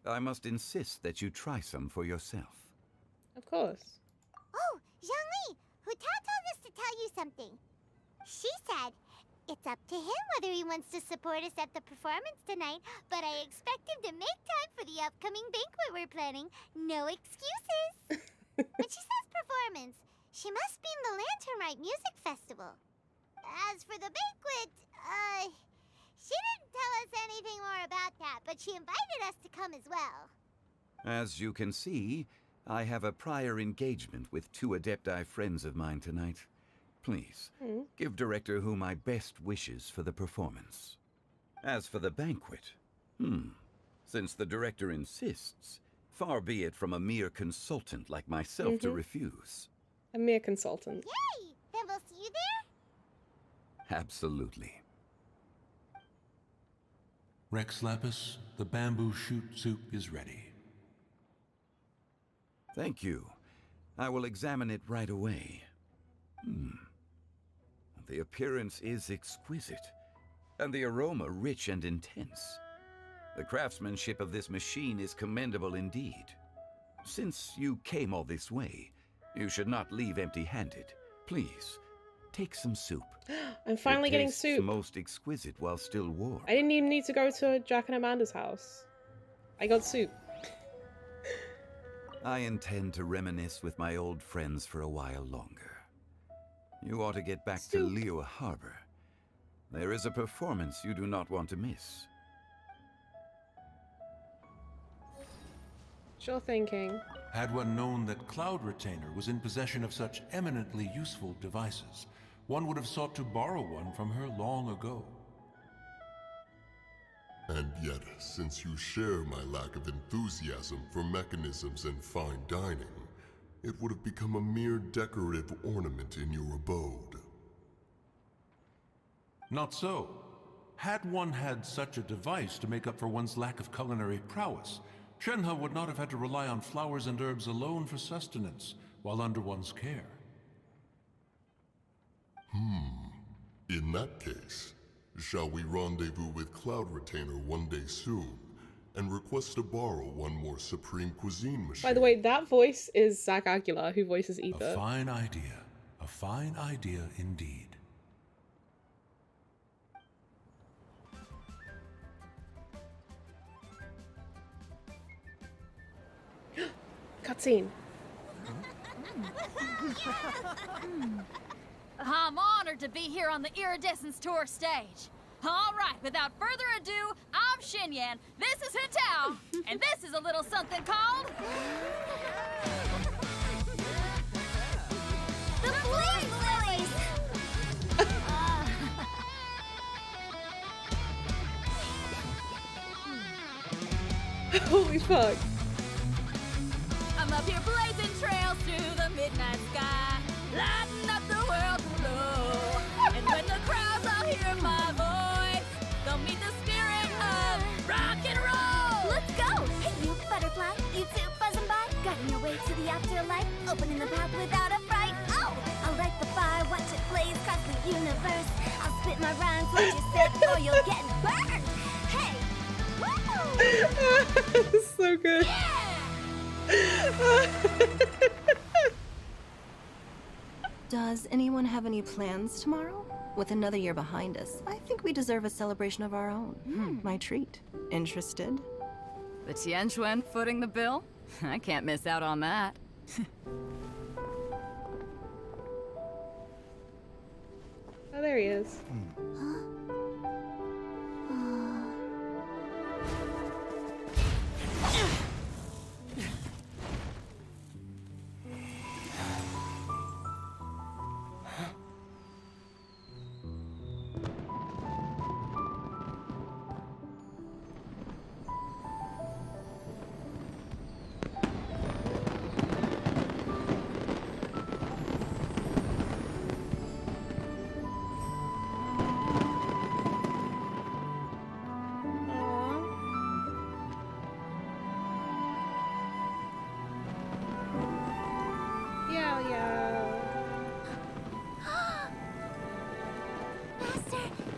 I must insist that you try some for yourself. Of course. Oh, Zhongli! Hutao told us to tell you something. She said, it's up to him whether he wants to support us at the performance tonight, but I expect him to make time for the upcoming banquet we're planning. No excuses! When she says performance, she must mean the Lantern Rite Music Festival. As for the banquet, she didn't tell us anything more about that, but she invited us to come as well. As you can see, I have a prior engagement with 2 Adepti friends of mine tonight. Please, give Director Who my best wishes for the performance. As for the banquet, since the Director insists, far be it from a mere consultant like myself to refuse. A mere consultant. Yay! Then we'll see you there? Absolutely. Rex Lapis, the bamboo shoot soup is ready. Thank you. I will examine it right away. The appearance is exquisite, and the aroma rich and intense. The craftsmanship of this machine is commendable indeed. Since you came all this way, you should not leave empty-handed. Please, take some soup. I'm finally getting tastes soup. Most exquisite while still warm. I didn't even need to go to Jack and Amanda's house. I got soup. I intend to reminisce with my old friends for a while longer. You ought to get back to Liyue Harbor. There is a performance you do not want to miss. Sure thinking. Had one known that Cloud Retainer was in possession of such eminently useful devices, one would have sought to borrow one from her long ago. And yet, since you share my lack of enthusiasm for mechanisms and fine dining, it would have become a mere decorative ornament in your abode. Not so. Had one had such a device to make up for one's lack of culinary prowess, Shenhe would not have had to rely on flowers and herbs alone for sustenance, while under one's care. In that case, shall we rendezvous with Cloud Retainer one day soon, and request to borrow one more Supreme Cuisine machine? By the way, that voice is Zach Aguilar, who voices Ether. A fine idea. A fine idea indeed. Cutscene. I'm honored to be here on the Iridescence Tour stage. All right, without further ado, I'm Xinyan, this is Hutao, and this is a little something called... The Flame Lilies! Holy fuck. I'm up here blazing trails through the midnight sky, lighting up the world below. And when the crowds all hear my voice, they'll meet the spirit of rock and roll. Let's go! Hey, you butterfly, you too buzzing by, guiding your way to the afterlife, opening the path without a fright. Oh, I'll light the fire, watch it blaze across the universe. I'll spit my rhymes, watch you set, or you'll get burned. Hey, woo! So good. Does anyone have any plans tomorrow? With another year behind us, I think we deserve a celebration of our own. My treat. Interested? The Tianquan footing the bill? I can't miss out on that. Oh, there he is.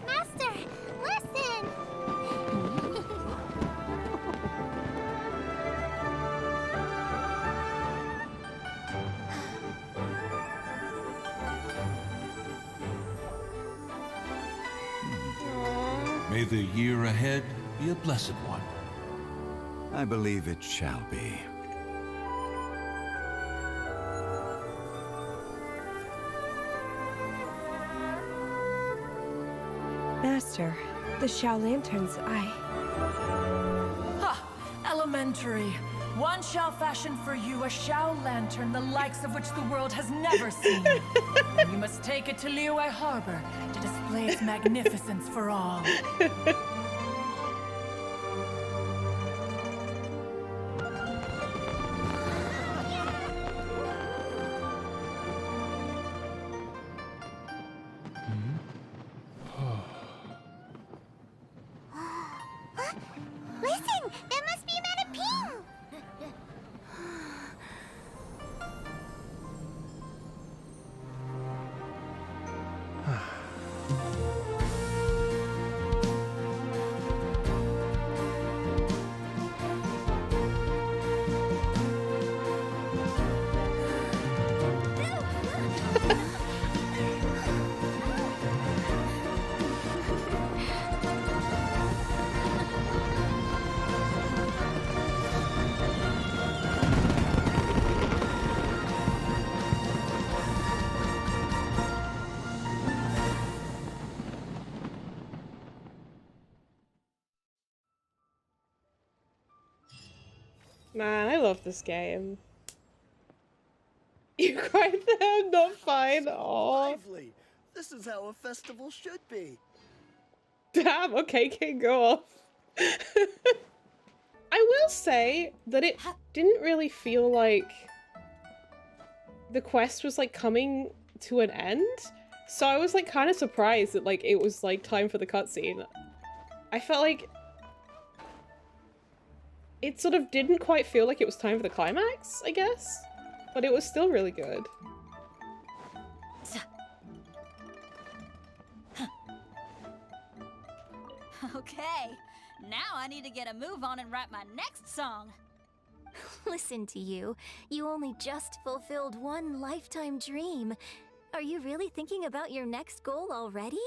Master, listen! May the year ahead be a blessed one. I believe it shall be. Master, the Xiao Lanterns, Ha! Elementary. One shall fashion for you a Xiao lantern, the likes of which the world has never seen. And you must take it to Liyue Harbor to display its magnificence for all. Listen! That must be Madame Ping! Man, I love this game. You cried there, not fine. Oh, lively. This is how a festival should be. damn. Okay, King, go off. I will say that it didn't really feel like the quest was like coming to an end. So I was like kind of surprised that like it was like time for the cutscene. I felt like it sort of didn't quite feel like it was time for the climax, I guess. But it was still really good. Okay, now I need to get a move on and write my next song. Listen to you. You only just fulfilled one lifetime dream. Are you really thinking about your next goal already?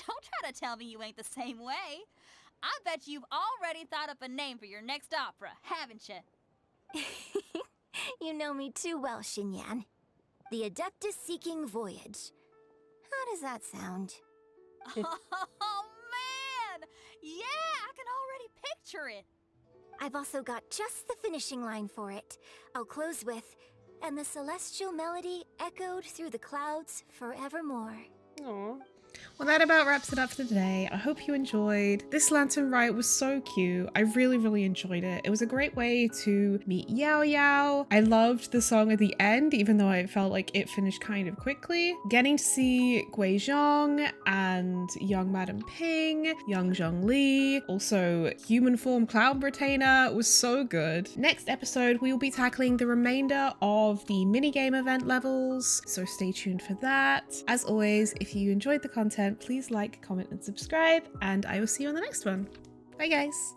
Don't try to tell me you ain't the same way. I bet you've already thought up a name for your next opera, haven't you? You know me too well, Xinyan. The Adeptus Seeking Voyage. How does that sound? Oh, man! Yeah, I can already picture it. I've also got just the finishing line for it. I'll close with, and the celestial melody echoed through the clouds forevermore. Aww. Well, that about wraps it up for today. I hope you enjoyed. This lantern rite was so cute. I really enjoyed it. It was a great way to meet Yao Yao. I loved the song at the end, even though I felt like it finished kind of quickly. Getting to see Guizhong and young Madame Ping, young Zhongli, also human form Cloud Retainer was so good. Next episode, we will be tackling the remainder of the minigame event levels, so stay tuned for that. As always, if you enjoyed the content, please like, comment, and subscribe, and I will see you on the next one. Bye, guys.